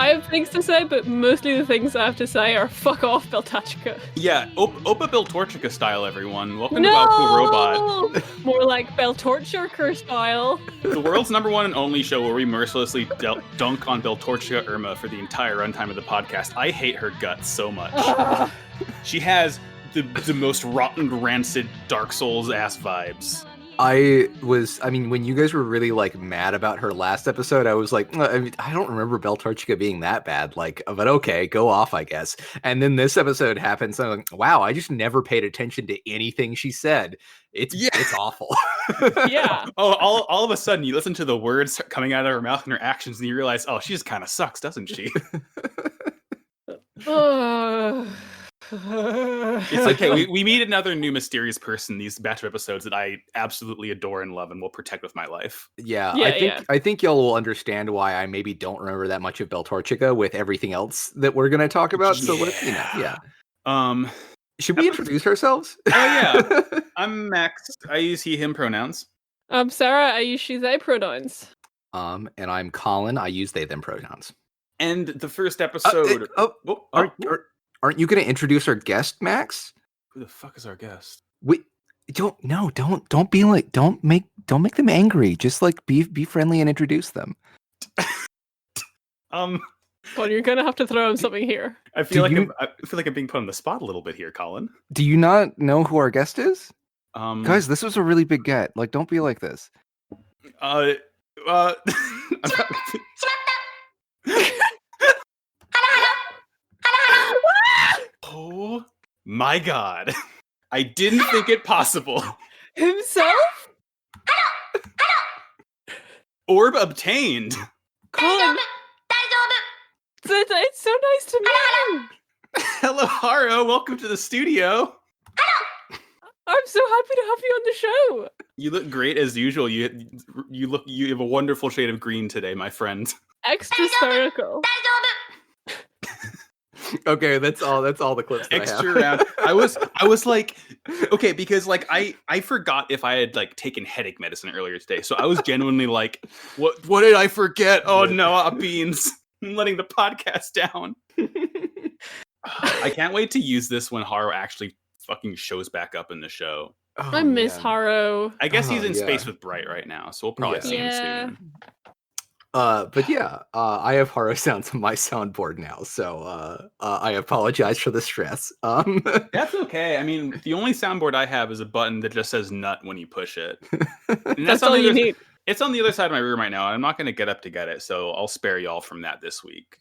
I have things to say, but mostly the things I have to say are fuck off, Beltachika. Yeah, Opa Beltorchica style, everyone. Welcome to Valcool Robot. More like Beltorchika style. The world's #1 and only show where we mercilessly dunk on Beltorchica Irma for the entire runtime of the podcast. I hate her guts so much. She has the most rotten, rancid, Dark Souls-ass vibes. When you guys were really like mad about her last episode, I was like, I don't remember Beltorchica being that bad. Like, but okay, go off, I guess. And then this episode happens, and I'm like, wow, I just never paid attention to anything she said. It's awful. Yeah. Oh, all of a sudden, you listen to the words coming out of her mouth and her actions, and you realize, oh, she just kind of sucks, doesn't she? It's okay. We meet another new mysterious person these batch of episodes that I absolutely adore and love and will protect with my life. Yeah, I think y'all will understand why I maybe don't remember that much of Beltorchica with everything else that we're gonna talk about. So let's, should we introduce ourselves? Oh yeah, I'm Max. I use he/him pronouns. I'm Sarah. I use she/they pronouns. And I'm Colin. I use they/them pronouns. And the first episode. Aren't you going to introduce our guest, Max? Who the fuck is our guest? Don't make them angry. Just like be friendly and introduce them. Well, you're gonna have to throw him something here. I feel like I'm being put on the spot a little bit here, Colin. Do you not know who our guest is? Guys, this was a really big get. Like, don't be like this. Oh my god. I didn't think it possible. Himself? Orb obtained. Colin. Zeta, it's so nice to meet you. Hello, Haro. Welcome to the studio. I'm so happy to have you on the show. You look great as usual. You have a wonderful shade of green today, my friend. Extra spherical. Okay, that's all the clips that extra I have. round. I was like, okay, because like I forgot if I had like taken headache medicine earlier today. So I was genuinely like, what did I forget? Oh no, beans. I'm letting the podcast down. I can't wait to use this when Haro actually fucking shows back up in the show. Oh, I miss Haro. I guess he's in space with Bright right now, so we'll probably see him soon. But yeah, I have Haro sounds on my soundboard now, so I apologize for the stress. That's okay. I mean, the only soundboard I have is a button that just says "nut" when you push it. And that's all you need. It's on the other side of my room right now, and I'm not going to get up to get it, so I'll spare y'all from that this week.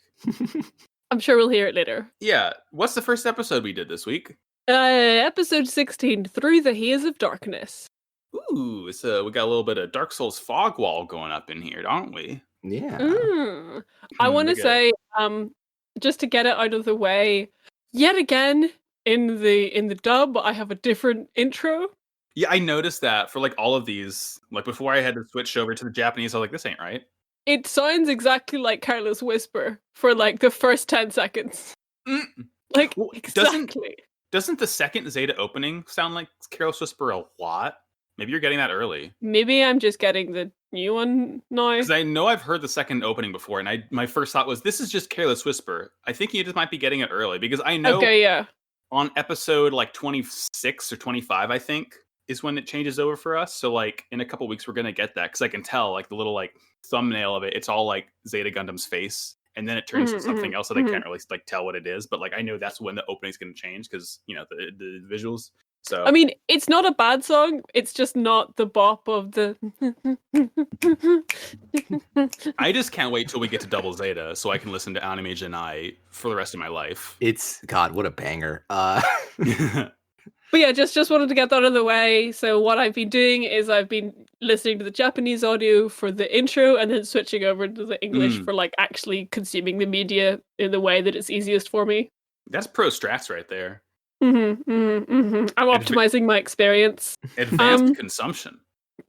I'm sure we'll hear it later. Yeah. What's the first episode we did this week? Episode 16, Through the Haze of Darkness. Ooh, so we got a little bit of Dark Souls fog wall going up in here, don't we? Yeah. I want to say, just to get it out of the way, yet again in the dub, I have a different intro. Yeah, I noticed that for like all of these. Like before I had to switch over to the Japanese, I was like, this ain't right. It sounds exactly like Careless Whisper for like the first 10 seconds. Like, well, exactly. Doesn't the second Zeta opening sound like Careless Whisper a lot? Maybe you're getting that early. Maybe I'm just getting the new one now. Because I know I've heard the second opening before, and my first thought was, this is just Careless Whisper. I think you just might be getting it early, because I know on episode like 26 or 25, I think, is when it changes over for us. So like in a couple weeks, we're going to get that, because I can tell like the little like thumbnail of it. It's all like Zeta Gundam's face. And then it turns to something else that I can't really like tell what it is. But like I know that's when the opening's going to change, because, you know, the visuals. So I mean, it's not a bad song. It's just not the bop of the. I just can't wait till we get to Double Zeta so I can listen to Anime Janai for the rest of my life. It's God, what a banger. But yeah, just wanted to get that out of the way. So what I've been doing is I've been listening to the Japanese audio for the intro and then switching over to the English for like actually consuming the media in the way that it's easiest for me. That's pro strats right there. I'm optimizing my experience. Advanced consumption.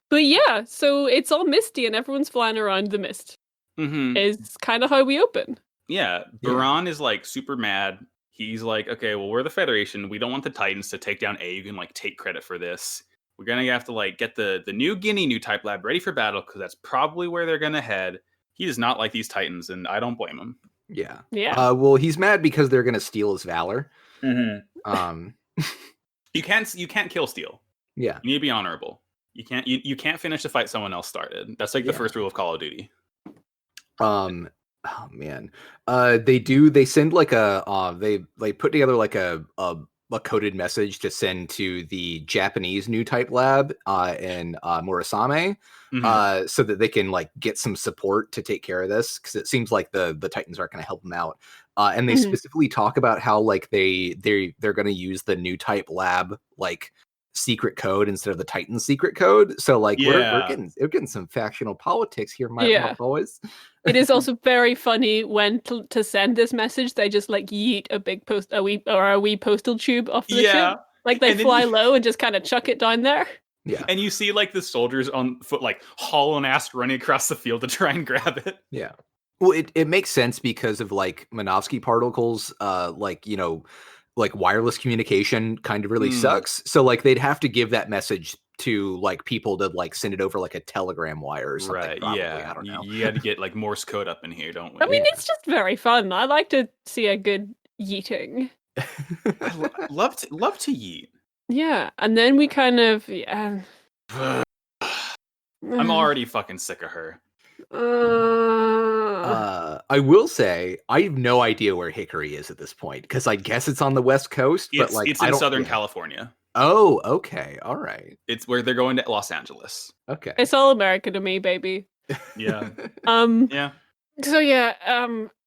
But yeah, so it's all misty and everyone's flying around the mist. Is kind of how we open. Yeah, Baran is like super mad. He's like, okay, well, we're the Federation. We don't want the Titans to take down A. You can like take credit for this. We're gonna have to like get the New Guinea new type lab ready for battle, because that's probably where they're gonna head. He does not like these Titans, and I don't blame him. Yeah. Yeah. Well, he's mad because they're gonna steal his valor. Mm-hmm. You can't kill steal. Yeah. You need to be honorable. You can't finish the fight someone else started. That's like the first rule of Call of Duty. Oh man. They send like they put together like a coded message to send to the Japanese new type lab in Murasame, so that they can like get some support to take care of this, because it seems like the Titans aren't going to help them out. And they specifically talk about how like they're going to use the new type lab like secret code instead of the Titans secret code. So like we're getting some factional politics here, my boys. It is also very funny when to send this message, they just like yeet a big a wee postal tube off the ship. Like they fly low and just kind of chuck it down there. Yeah. And you see like the soldiers on foot like hauling ass running across the field to try and grab it. Yeah. Well, it makes sense because of like Minovsky particles, like, you know, like wireless communication kind of really sucks. So like they'd have to give that message to like people to like send it over like a telegram wire or something. Right. Probably. Yeah. I don't know. You got to get like Morse code up in here, don't we? I mean, it's just very fun. I like to see a good yeeting. I love to yeet. Yeah. And then we kind of I'm already fucking sick of her. I will say I have no idea where Hickory is at this point, because I guess it's on the West Coast, but like it's in Southern California. Oh, okay, all right. It's where they're going to Los Angeles. Okay, it's all America to me, baby. Yeah. Yeah. So yeah,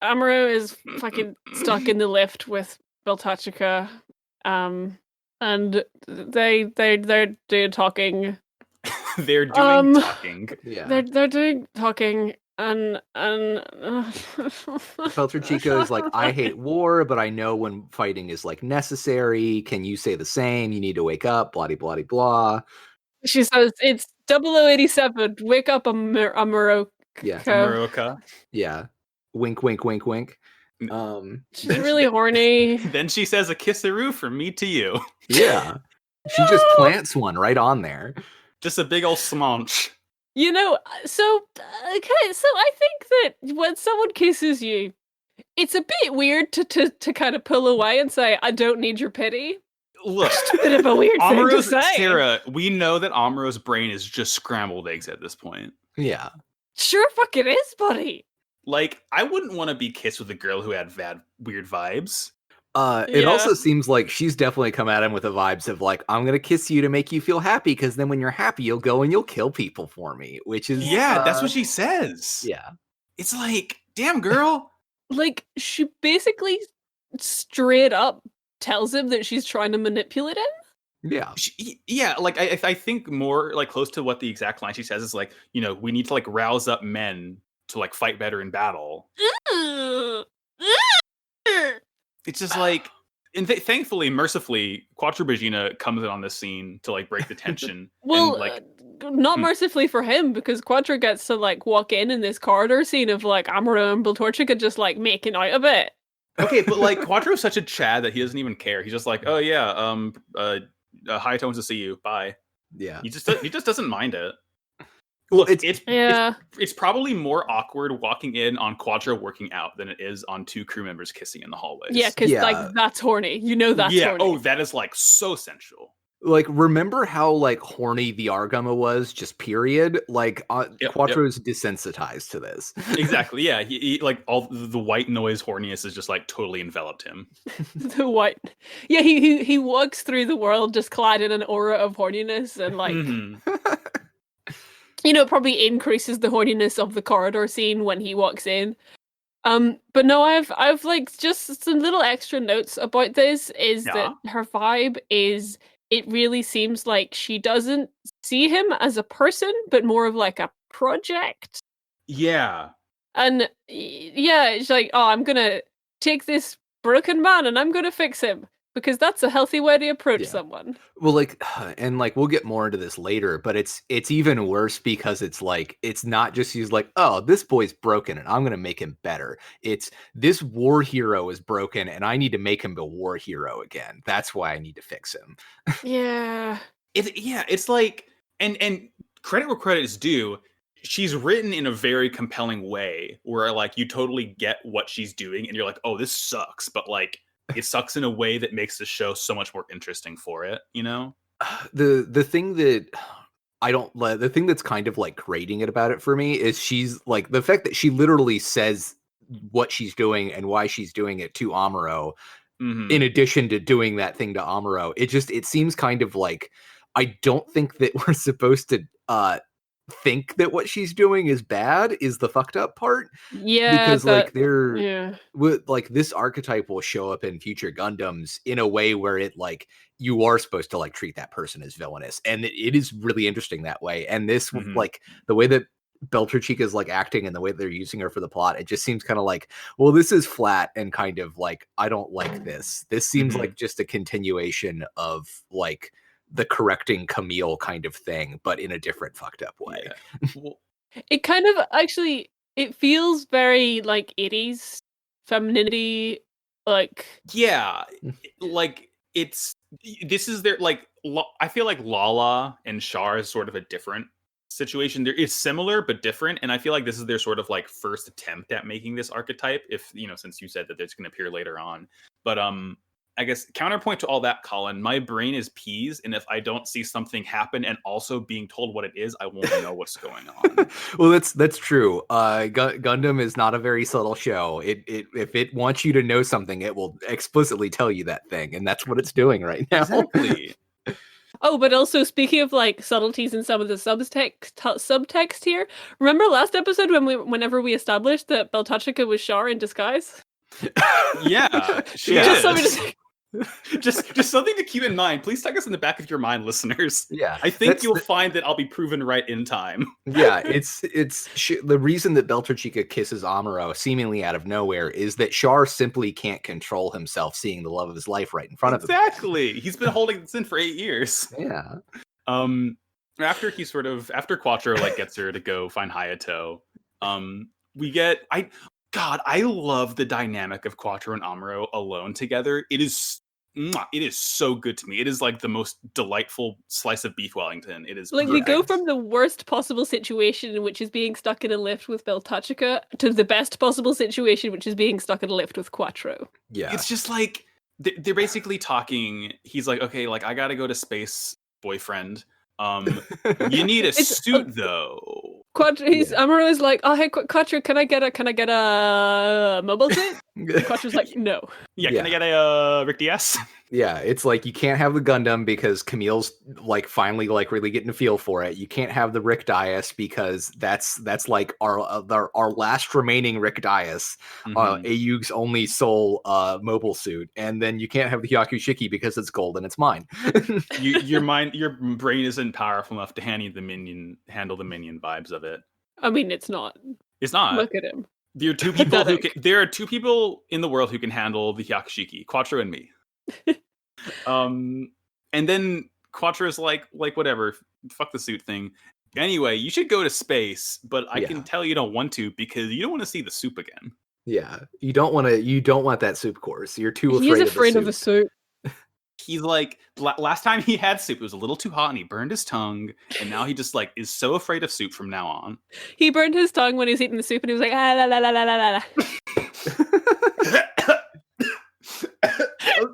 Amuro is fucking stuck in the lift with Beltachika, and they're doing talking. They're doing talking. Yeah, they're doing talking. And Beltachika is like, I hate war, but I know when fighting is like necessary. Can you say the same? You need to wake up. Blah blah blah. She says it's 0087. Wake up, Amuro. Yeah, Amuroka. Yeah. Wink, wink, wink, wink. She's really horny. Then she says a kisseroo from me to you. Yeah. She just plants one right on there. Just a big old smunch. You know, so I think that when someone kisses you, it's a bit weird to kind of pull away and say, I don't need your pity. Look, it's a bit of a weird thing to say. Sarah, we know that Amuro's brain is just scrambled eggs at this point. Yeah. Sure fuck it is, buddy. Like, I wouldn't want to be kissed with a girl who had weird vibes. It also seems like she's definitely come at him with the vibes of like, I'm gonna kiss you to make you feel happy, because then when you're happy, you'll go and you'll kill people for me. Which is that's what she says. Yeah, it's like, damn girl. Like she basically straight up tells him that she's trying to manipulate him. Yeah, like I think more like close to what the exact line she says is like, you know, we need to like rouse up men to like fight better in battle. It's just like, and thankfully, mercifully, Quattro Bagina comes in on this scene to like break the tension. Well, and, like, not mercifully for him, because Quattro gets to like walk in this corridor scene of like Amuro and Beltorchika just like making out of it. Okay, but like Quattro's such a Chad that he doesn't even care. He's just like, oh yeah, high tones to see you. Bye. Yeah. He just doesn't mind it. Look, it's probably more awkward walking in on Quattro working out than it is on two crew members kissing in the hallways. Yeah, because like that's horny. You know that's horny. Oh, that is like so sensual. Like, remember how like horny the Argama was, just period? Like, Quattro's desensitized to this. Exactly. Yeah, he like all the white noise horniness is just like totally enveloped him. The white, yeah. He walks through the world just clad in an aura of horniness, and like, you know, it probably increases the horniness of the corridor scene when he walks in. But no, I've like just some little extra notes about this. Is that her vibe is? It really seems like she doesn't see him as a person, but more of like a project. Yeah. And yeah, it's like, oh, I'm going to take this broken man and I'm going to fix him, because that's a healthy way to approach someone. Well, like, and like, we'll get more into this later, but it's even worse because it's like, it's not just he's like, oh, this boy's broken and I'm going to make him better. It's this war hero is broken and I need to make him a war hero again. That's why I need to fix him. Yeah. It's like, and credit where credit is due. she's written in a very compelling way where like you totally get what she's doing and you're like, oh, this sucks, but like it sucks in a way that makes the show so much more interesting for it, you know? The thing that the thing that's kind of like grating it about it for me is she's like the fact that she literally says what she's doing and why she's doing it to Amuro, in addition to doing that thing to Amuro. It seems kind of like, I don't think that we're supposed to think that what she's doing is bad is the fucked up part. Yeah, because like this archetype will show up in future Gundams in a way where it like you are supposed to like treat that person as villainous, and it is really interesting that way. And this like the way that Belterchica is like acting and the way they're using her for the plot, it just seems kind of like, well, this is flat and kind of like, I don't like this. This seems like just a continuation of like the correcting Camille kind of thing, but in a different fucked up way. Yeah. It kind of actually, it feels very like 80s femininity, like like this is their like I feel like Lala and Char is sort of a different situation. There is similar but different, and I feel like this is their sort of like first attempt at making this archetype, if you know, since you said that it's going to appear later on. But I guess counterpoint to all that, Colin, my brain is peas, and if I don't see something happen and also being told what it is, I won't know what's going on. Well, that's true. Gundam is not a very subtle show. If it wants you to know something, it will explicitly tell you that thing, and that's what it's doing right now. Exactly. Oh, but also speaking of like subtleties in some of the subtext here, remember last episode whenever we established that Belterchica was Char in disguise? Yeah, she is. Just something to keep in mind. Please tuck us in the back of your mind, listeners. Yeah, I think you'll find that I'll be proven right in time. Yeah, it's the reason that Belterchica kisses Amuro seemingly out of nowhere is that Char simply can't control himself, seeing the love of his life right in front of him. Exactly. He's been holding this in for 8 years. Yeah. After Quattro like gets her to go find Hayato, we get I love the dynamic of Quattro and Amuro alone together. It is so good to me. It is like the most delightful slice of beef Wellington. It is like we go from the worst possible situation, which is being stuck in a lift with Belterchica, to the best possible situation, which is being stuck in a lift with Quattro. Yeah, it's just like they're basically talking. He's like, okay, like I gotta go to space, boyfriend. You need a suit though. Amuro is like, oh hey Quattro, can I get a mobile suit? Quattro's like, no. Yeah, can I get a Rick DS? Yeah, it's like you can't have the Gundam because Camille's like finally like really getting a feel for it. You can't have the Rick Dias because that's like our last remaining Rick Dias, Ayug's only sole mobile suit, and then you can't have the Hyakushiki because it's gold and it's mine. Your brain isn't powerful enough to handle the minion vibes of it. I mean, it's not. It's not. Look at him. There are two people in the world who can handle the Hyakushiki, Quattro and me. And then Quattro's like whatever, fuck the suit thing. Anyway, you should go to space, but I can tell you don't want to because you don't want to see the soup again. Yeah, you don't want that soup course. You're too afraid. He's afraid of the soup. He's like, last time he had soup, it was a little too hot and he burned his tongue, and now he just like is so afraid of soup from now on. He burned his tongue when he was eating the soup and he was like, ah, la la la la la la.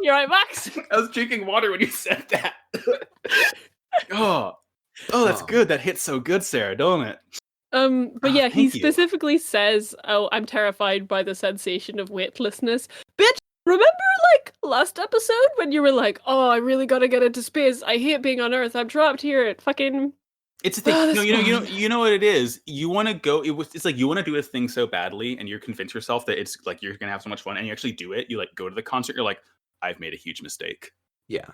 You're right, Max. I was drinking water when you said that. Oh, that's good. That hits so good, Sarah, don't it? But yeah, he specifically says, "Oh, I'm terrified by the sensation of weightlessness." Bitch, remember like last episode when you were like, "Oh, I really gotta get into space. I hate being on Earth. I'm trapped here at fucking." It's a thing. No, you know what it is. You want to go. It's like you want to do a thing so badly, and you're convinced yourself that it's like you're gonna have so much fun, and you actually do it. You like go to the concert. You're like, I've made a huge mistake. Yeah.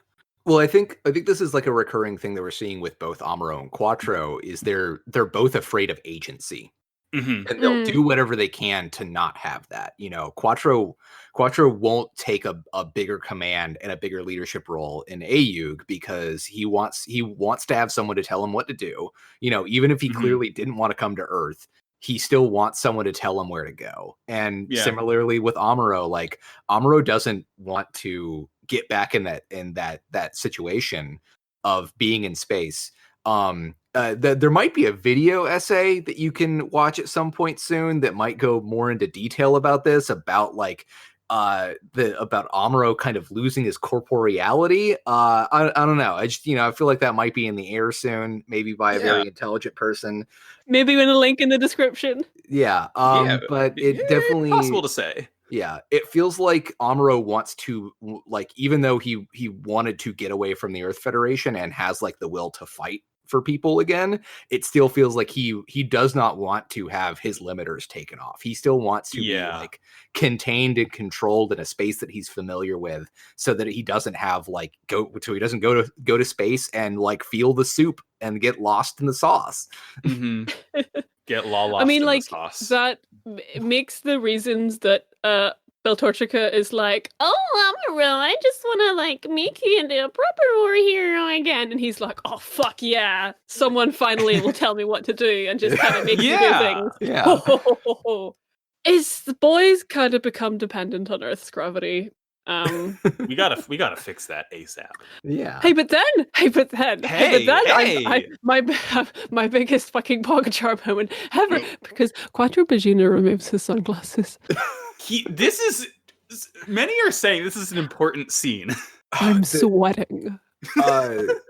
Well, I think this is like a recurring thing that we're seeing with both Amuro and Quattro is they're both afraid of agency. And they'll do whatever they can to not have that. You know, Quattro won't take a bigger command and a bigger leadership role in Ayug because he wants to have someone to tell him what to do. You know, even if he clearly didn't want to come to Earth, he still wants someone to tell him where to go. And similarly with Amuro, like Amuro doesn't want to get back in that situation of being in space. there might be a video essay that you can watch at some point soon that might go more into detail about this, about like about Amuro kind of losing his corporeality. I don't know. I just, I feel like that might be in the air soon, maybe by a very intelligent person. Maybe with a link in the description. Yeah. But it definitely possible to say. Yeah, it feels like Amuro wants to, like, even though he wanted to get away from the Earth Federation and has like the will to fight for people again, it still feels like he does not want to have his limiters taken off. He still wants to be like contained and controlled in a space that he's familiar with, so that he doesn't have like go to space and like feel the soup and get lost in the sauce. Mm-hmm. Get lost. I mean, in like the sauce. that makes the reasons that Beltorchica is like, oh, Amuro, I just want to like make you into a proper war hero again, and he's like, oh fuck yeah, someone finally will tell me what to do and just kind of make me do things. Yeah. Is the boys kind of become dependent on Earth's gravity? We gotta fix that ASAP. Yeah. Hey, but then, my biggest fucking Pogachar moment ever, because Quattro Bagina removes his sunglasses. Many are saying this is an important scene. I'm sweating.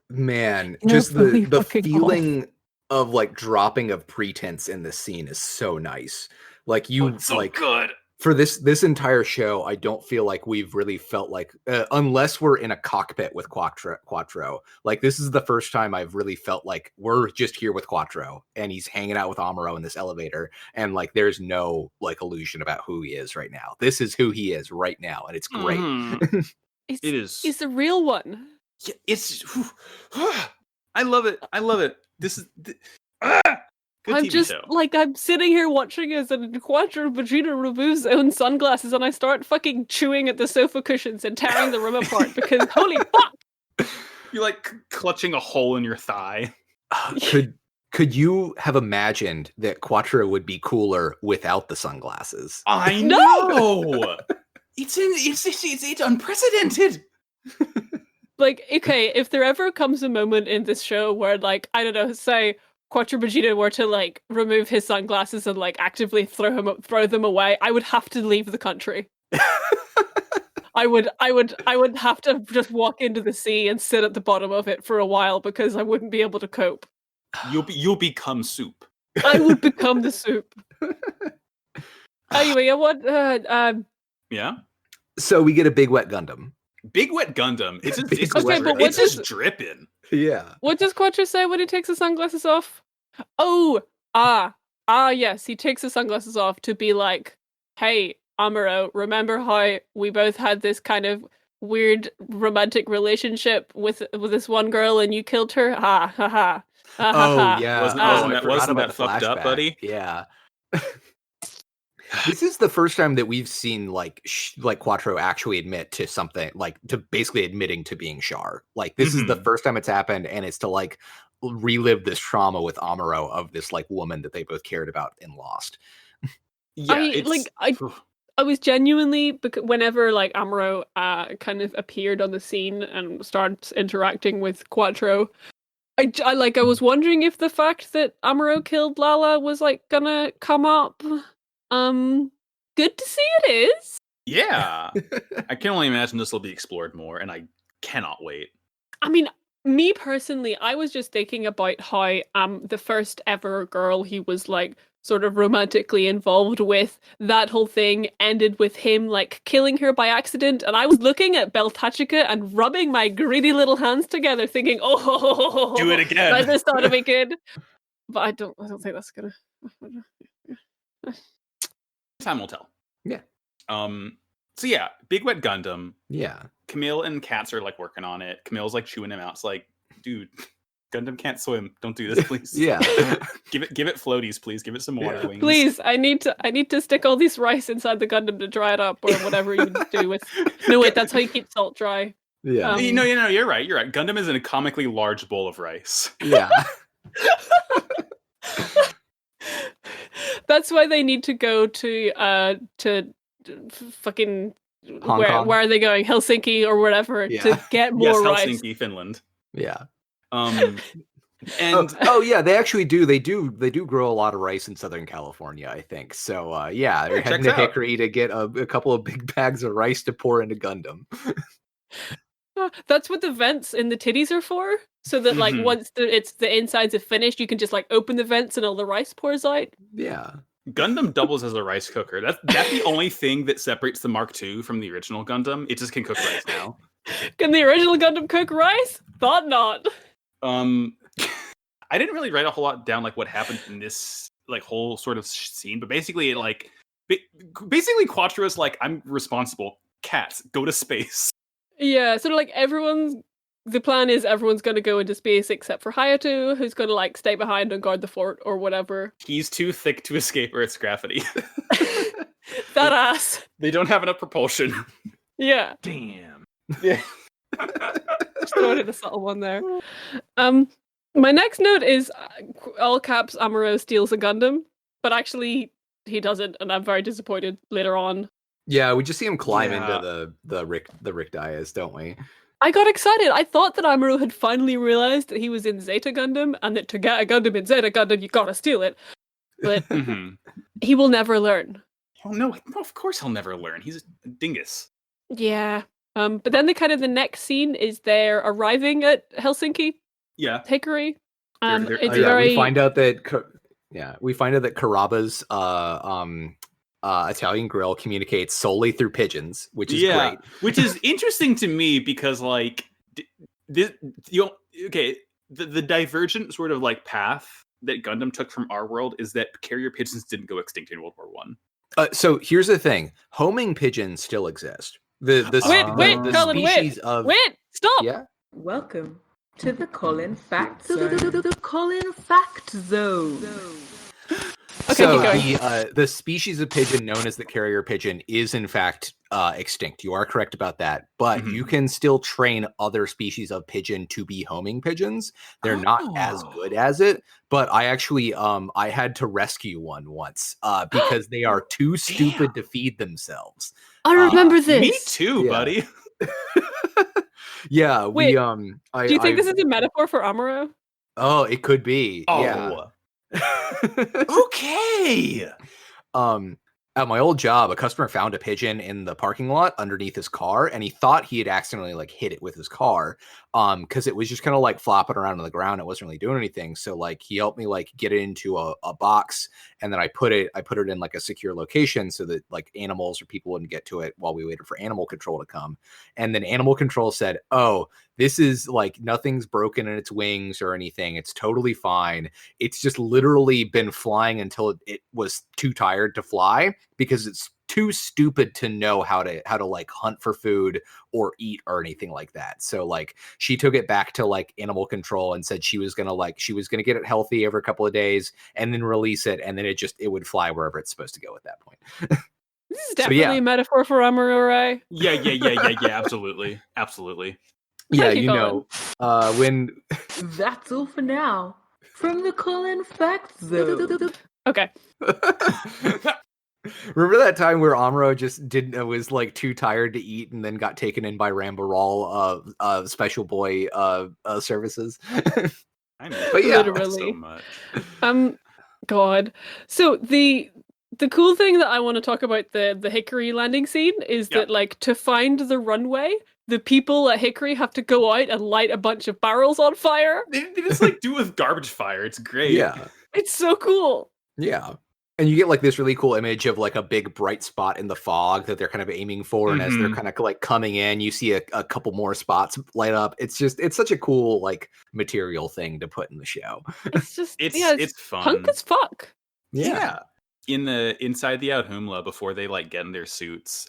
Man, just the feeling of like dropping of pretense in this scene is so nice. Like good. For this entire show, I don't feel like we've really felt like, unless we're in a cockpit with Quattro, like this is the first time I've really felt like we're just here with Quattro and he's hanging out with Amuro in this elevator, and like there's no like illusion about who he is right now. This is who he is right now, and it's great. It is. It's the real one. Yeah, it's. I love it. This is. I'm TV just show. like, I'm sitting here watching as Quattro Bagina removes his own sunglasses, and I start fucking chewing at the sofa cushions and tearing the room apart because holy fuck! You're like clutching a hole in your thigh. Could you have imagined that Quattro would be cooler without the sunglasses? I know. It's unprecedented. Like, okay, if there ever comes a moment in this show where, like, I don't know, say Quattro Bagina were to like remove his sunglasses and like actively throw them away, I would have to leave the country. I would have to just walk into the sea and sit at the bottom of it for a while because I wouldn't be able to cope. You'll become soup. I would become the soup. Anyway, yeah. So we get a Big Wet Gundam. Big Wet Gundam. It's just dripping. Yeah. What does Quattro say when he takes his sunglasses off? Oh, yes. He takes his sunglasses off to be like, hey, Amuro, remember how we both had this kind of weird romantic relationship with this one girl and you killed her? Ha, ha, ha. Oh, yeah. Wasn't that fucked up, buddy? Yeah. This is the first time that we've seen like Quattro actually admit to something, like to basically admitting to being Char. Like this is the first time it's happened, and it's to like relive this trauma with Amuro of this like woman that they both cared about and lost. Yeah, I was genuinely, because whenever like Amuro kind of appeared on the scene and started interacting with Quattro, I was wondering if the fact that Amuro killed Lala was like gonna come up. Good to see it is. Yeah. I can only imagine this will be explored more, and I cannot wait. I mean, me personally, I was just thinking about how the first ever girl he was like sort of romantically involved with, that whole thing ended with him like killing her by accident, and I was looking at Beltorchica and rubbing my greedy little hands together thinking, oh, do it again. I just thought it'd be good. But I don't think that's gonna time will tell. Yeah. So yeah, Big Wet Gundam. Yeah. Camille and Katz are like working on it. Camille's like chewing him out. It's like, dude, Gundam can't swim. Don't do this, please. Yeah. give it floaties, please. Give it some water wings. Please, I need to stick all these rice inside the Gundam to dry it up or whatever you do with. No, wait, that's how you keep salt dry. Yeah. No, you're right. You're right. Gundam is in a comically large bowl of rice. Yeah. That's why they need to go to fucking where are they going? Helsinki or whatever to get more rice. Helsinki, Finland. Yeah. And yeah, they actually do. They do grow a lot of rice in Southern California, I think. So yeah, they're heading to Hickory to get a couple of big bags of rice to pour into Gundam. That's what the vents in the titties are for. So that like once the insides are finished, you can just like open the vents and all the rice pours out. Yeah. Gundam doubles as a rice cooker. That's the only thing that separates the Mark II from the original Gundam. It just can cook rice now. Can the original Gundam cook rice? Thought not. I didn't really write a whole lot down like what happened in this like whole sort of scene, but basically Quattro's like, I'm responsible. Cats, go to space. Yeah, sort of like the plan is everyone's going to go into space except for Hayato, who's going to like stay behind and guard the fort or whatever. He's too thick to escape Earth's gravity. That ass. They don't have enough propulsion. Yeah. Damn. Yeah. Just throwing in a subtle one there. My next note is all caps Amuro steals a Gundam, but actually he doesn't, and I'm very disappointed later on. Yeah, we just see him climb into the Rick Dias, don't we? I got excited. I thought that Amuro had finally realized that he was in Zeta Gundam, and that to get a Gundam in Zeta Gundam, you gotta steal it. But he will never learn. Oh no, of course he'll never learn. He's a dingus. Yeah. But then the next scene is they're arriving at Helsinki. Yeah. Hickory. We find out that Karaba's Italian grill communicates solely through pigeons, which is great. Which is interesting to me because like the divergent sort of like path that Gundam took from our world is that carrier pigeons didn't go extinct in World War I. So here's the thing: homing pigeons still exist. Wait, stop! Yeah. Welcome to the Colin Fact Zone. The Colin Fact Zone. Okay, so the species of pigeon known as the carrier pigeon is in fact extinct. You are correct about that, but you can still train other species of pigeon to be homing pigeons. They're not as good as it, but I actually I had to rescue one once because they are too stupid to feed themselves. I remember this. Me too, buddy. Yeah, wait, do you think this is a metaphor for Amuro? Oh, it could be. Oh. Yeah. Okay. At my old job, a customer found a pigeon in the parking lot underneath his car, and he thought he had accidentally like hit it with his car, because it was just kind of like flopping around on the ground. It wasn't really doing anything. So like he helped me like get it into a box, and then I put it in like a secure location so that like animals or people wouldn't get to it while we waited for animal control to come. And then animal control said, "Oh, this is like nothing's broken in its wings or anything. It's totally fine. It's just literally been flying until it was too tired to fly because it's too stupid to know how to like hunt for food or eat or anything like that." So like she took it back to like animal control and said she was gonna get it healthy every couple of days and then release it, and then it would fly wherever it's supposed to go at that point. This is definitely a metaphor for Amuro, right? Yeah, absolutely. Yeah, you know, when... That's all for now. From the Colin Fact Zone. Okay. Remember that time where Amuro just was like too tired to eat and then got taken in by Rambaral Special Boy services? I know. But yeah, literally. So much. God. So the cool thing that I want to talk about the Hickory landing scene is that like to find the runway, the people at Hickory have to go out and light a bunch of barrels on fire. They just like do it with garbage fire. It's great. Yeah. It's so cool. Yeah. And you get like this really cool image of like a big bright spot in the fog that they're kind of aiming for. And as they're kind of like coming in, you see a couple more spots light up. It's such a cool like material thing to put in the show. It's just, it's fun. Punk as fuck. Yeah. Inside the Out-Humla before they like get in their suits,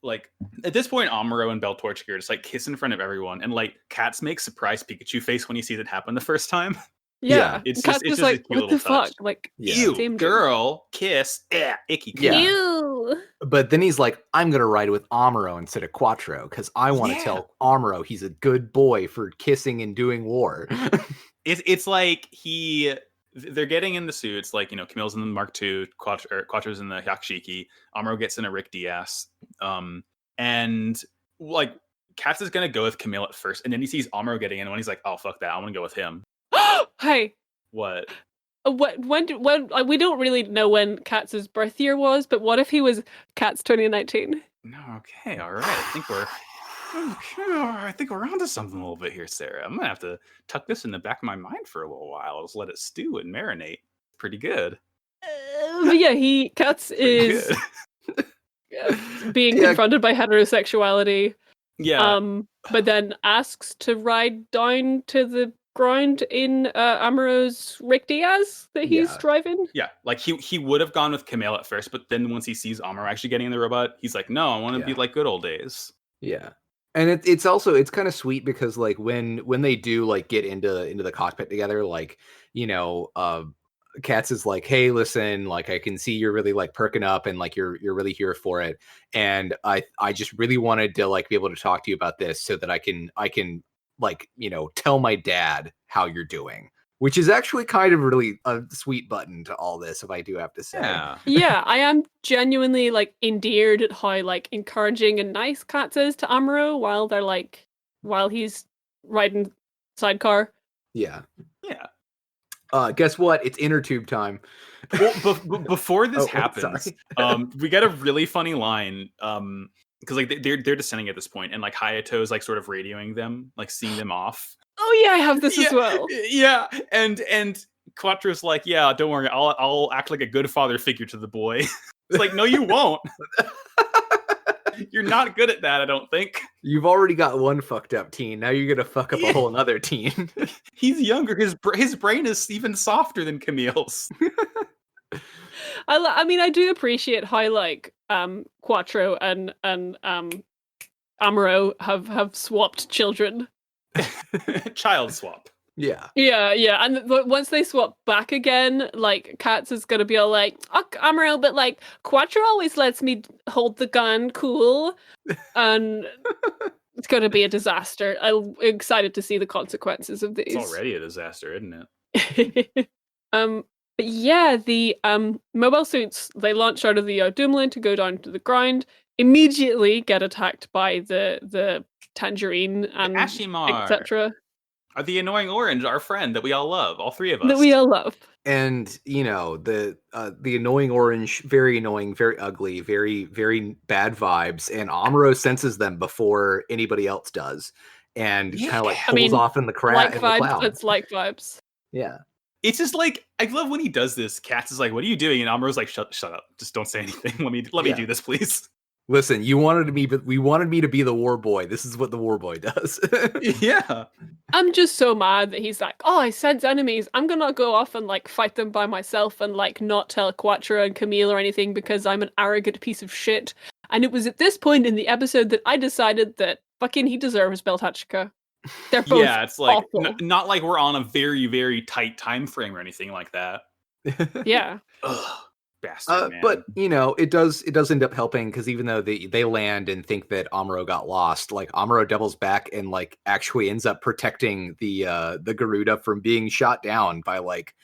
like at this point Amuro and Beltorchik are just like kiss in front of everyone, and like Katz makes surprise Pikachu face when he sees it happen the first time. Yeah. It's Katz just like, a cute what the touch. fuck? Like, ew, girl, kiss, icky. Yeah. Ew. But then he's like, I'm gonna ride with Amuro instead of Quattro because I want to tell Amuro he's a good boy for kissing and doing war. It's like they're getting in the suits, like, you know, Camille's in the Mark II, Quattro's in the Hyakshiki, Amuro gets in a Rick Diaz, and like Katz is gonna go with Camille at first, and then he sees Amuro getting in, and he's like, oh fuck that, I want to go with him. Hey. What? When we don't really know when Katz's birth year was, but what if he was Katz 2019? No, okay, all right. I think we're onto something a little bit here, Sarah. I'm gonna have to tuck this in the back of my mind for a little while. Just let it stew and marinate. Pretty good. But yeah, Katz is being confronted by heterosexuality. Yeah. But then asks to ride down to the ground in Amuro's Rick Diaz that he's driving. Yeah, like he would have gone with Camille at first, but then once he sees Amuro actually getting in the robot, he's like, no, I want to be like good old days. Yeah. And it's also kind of sweet because like when they do like get into the cockpit together, like, you know, Katz is like, hey, listen, like I can see you're really like perking up and like you're really here for it. And I just really wanted to like be able to talk to you about this so that I can like, you know, tell my dad how you're doing, which is actually kind of really a sweet button to all this, if I do have to say. Yeah, I am genuinely like endeared at how like encouraging and nice Katz is to Amuro while he's riding sidecar. Yeah. Yeah. Guess what? It's inner tube time. Well, before this happens, we get a really funny line. Because like they're descending at this point, and like Hayato is like sort of radioing them, like seeing them off. Oh yeah, I have this as well. Yeah, and Quattro's like, yeah, don't worry, I'll act like a good father figure to the boy. It's like, no, you won't. You're not good at that, I don't think. You've already got one fucked up teen. Now you're gonna fuck up a whole another teen. He's younger. His brain is even softer than Camille's. I mean, I do appreciate how like Quattro and Amuro have swapped children. Child swap. Yeah. And once they swap back again, like Katz is gonna be all like, "Oh, Amuro, but like Quattro always lets me hold the gun, cool," and it's gonna be a disaster. I'm excited to see the consequences of these. It's already a disaster, isn't it? But yeah, the mobile suits, they launch out of the Doomlin to go down to the ground, immediately get attacked by the Tangerine and etc. The annoying orange, our friend that we all love, all three of us. That we all love. And, you know, the annoying orange, very annoying, very ugly, very, very bad vibes. And Amuro senses them before anybody else does. And kind of like pulls off in the crowd. Like vibes, it's like vibes. Yeah. It's just like, I love when he does this. Katz is like, what are you doing? And Amuro's like, shut up. Just don't say anything. Let me do this, please. Listen, we wanted me to be the war boy. This is what the war boy does. Yeah. I'm just so mad that he's like, oh, I sense enemies. I'm gonna go off and like fight them by myself and like not tell Quattro and Camille or anything because I'm an arrogant piece of shit. And it was at this point in the episode that I decided that fucking he deserves Beltachika. They're both it's like not like we're on a very, very tight time frame or anything like that. Yeah. Ugh. Bastard, man. But you know, it does end up helping because even though they land and think that Amuro got lost, like Amuro doubles back and like actually ends up protecting the Garuda from being shot down by like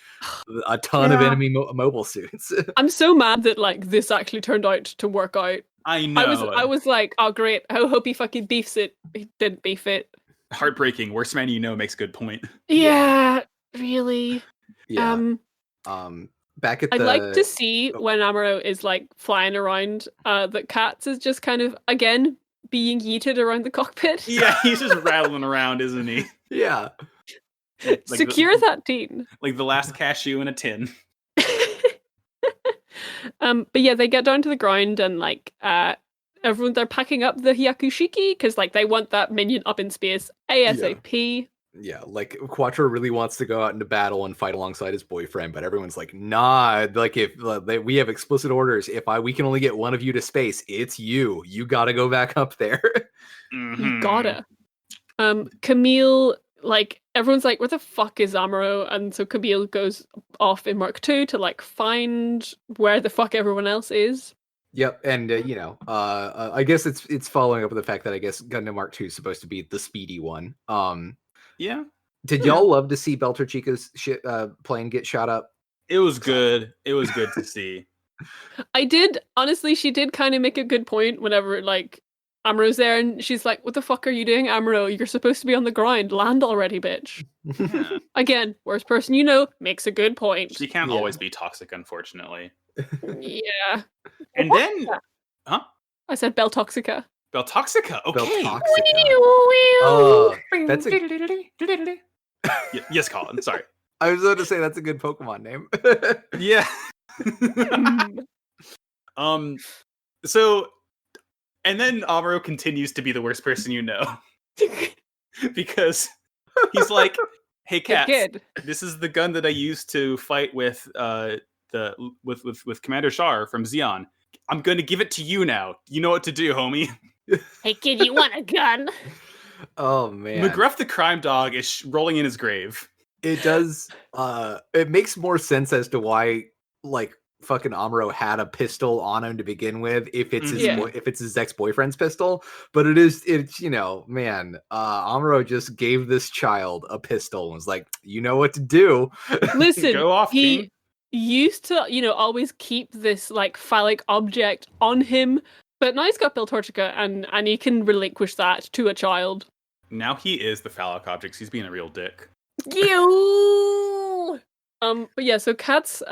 a ton of enemy mobile suits. I'm so mad that like this actually turned out to work out. I know. I was like, oh great, I hope he fucking beefs it. He didn't beef it. Heartbreaking. Worst man you know makes good point. Yeah, really. Yeah. Back at I'd like to see when Amuro is like flying around, that Katz is just kind of again being yeeted around the cockpit. Yeah, he's just rattling around, isn't he? Yeah. Like secure that teen. Like the last cashew in a tin. But yeah, they get down to the ground and like everyone they're packing up the Hyakushiki because like they want that minion up in space ASAP. Yeah, like Quattro really wants to go out into battle and fight alongside his boyfriend, but everyone's like, nah, like if we have explicit orders, we can only get one of you to space, it's you. You gotta go back up there. Mm-hmm. You gotta. Camille, like everyone's like, where the fuck is Amuro? And so Camille goes off in Mark II to like find where the fuck everyone else is. Yep, and you know, I guess it's following up with the fact that I guess Gundam Mark II is supposed to be the speedy one. Yeah. Did y'all love to see Beltachika's plane get shot up? It was good. It was good to see. I did, honestly, she did kind of make a good point whenever like Amuro's there, and she's like, "What the fuck are you doing, Amuro? You're supposed to be on the ground. Land already, bitch." Yeah. Again, worst person you know makes a good point. She can't always be toxic, unfortunately. Yeah. And then, huh? I said Beltoxica. Beltoxica. Okay. That's Yes, Colin. Sorry. I was about to say that's a good Pokemon name. Yeah. So, and then Amuro continues to be the worst person you know, because he's like, "Hey, Cats, this is the gun that I used to fight with with Commander Char from Xeon. I'm going to give it to you now. You know what to do, homie." Hey, kid, you want a gun? Oh man, McGruff the crime dog is rolling in his grave. It does. It makes more sense as to why, like, fucking Amuro had a pistol on him to begin with, if it's his ex-boyfriend's pistol. But it's you know, man, Amuro just gave this child a pistol and was like, you know what to do. Listen, go off, he King. Used to, always keep this like phallic object on him, but now he's got Beltorchica, and he can relinquish that to a child. Now he is the phallic objects. He's being a real dick. You. But yeah, so Katz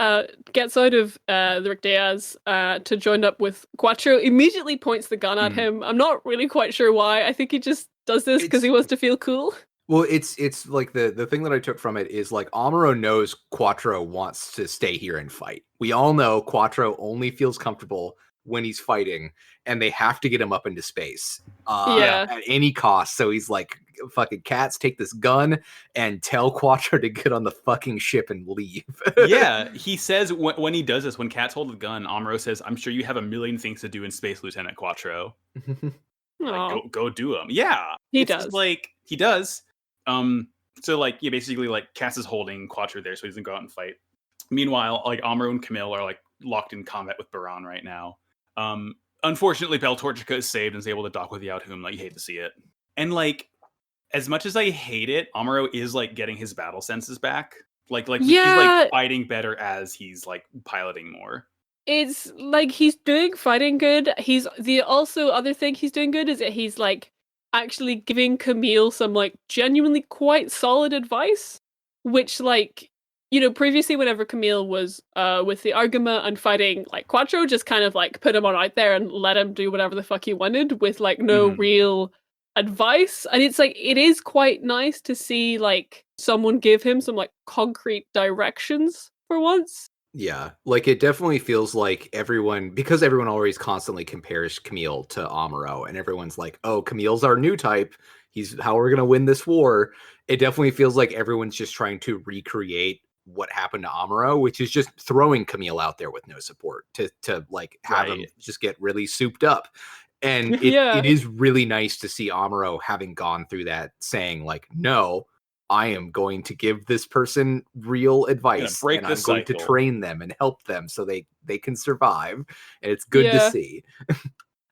gets out of the Rick Diaz to join up with Quattro. Immediately points the gun at him. I'm not really quite sure why. I think he just does this because he wants to feel cool. Well, it's like the thing that I took from it is like Amuro knows Quattro wants to stay here and fight. We all know Quattro only feels comfortable when he's fighting, and they have to get him up into space at any cost. So he's like, fucking Cats, take this gun and tell Quattro to get on the fucking ship and leave. Yeah, he says when he does this, when Cats hold the gun, Amuro says, "I'm sure you have a million things to do in space, Lieutenant Quattro. Like, go do them." Yeah, he does. Like he does. So like, yeah, basically like Cass is holding Quattro there so he doesn't go out and fight. Meanwhile, like Amuro and Camille are like locked in combat with Baran right now. Unfortunately, Beltorchica is saved and is able to dock without whom, like, you hate to see it. And like, as much as I hate it, Amuro is like getting his battle senses back. Like he's like fighting better as he's like piloting more. It's like he's doing fighting good. He's the also other thing he's doing good is that he's like actually giving Camille some like genuinely quite solid advice, which like, previously whenever Camille was with the Argama and fighting like Quattro, just kind of like put him on out there and let him do whatever the fuck he wanted with like no real advice. And it's like, it is quite nice to see like someone give him some like concrete directions for once. Yeah, like it definitely feels like because everyone always constantly compares Camille to Amuro, and everyone's like, oh, Camille's our new type. He's how we're going to win this war. It definitely feels like everyone's just trying to recreate what happened to Amuro, which is just throwing Camille out there with no support to like have him just get really souped up. And it is really nice to see Amuro having gone through that, saying like, no, I am going to give this person real advice, and I'm going to train them and help them so they can survive. And it's good to see.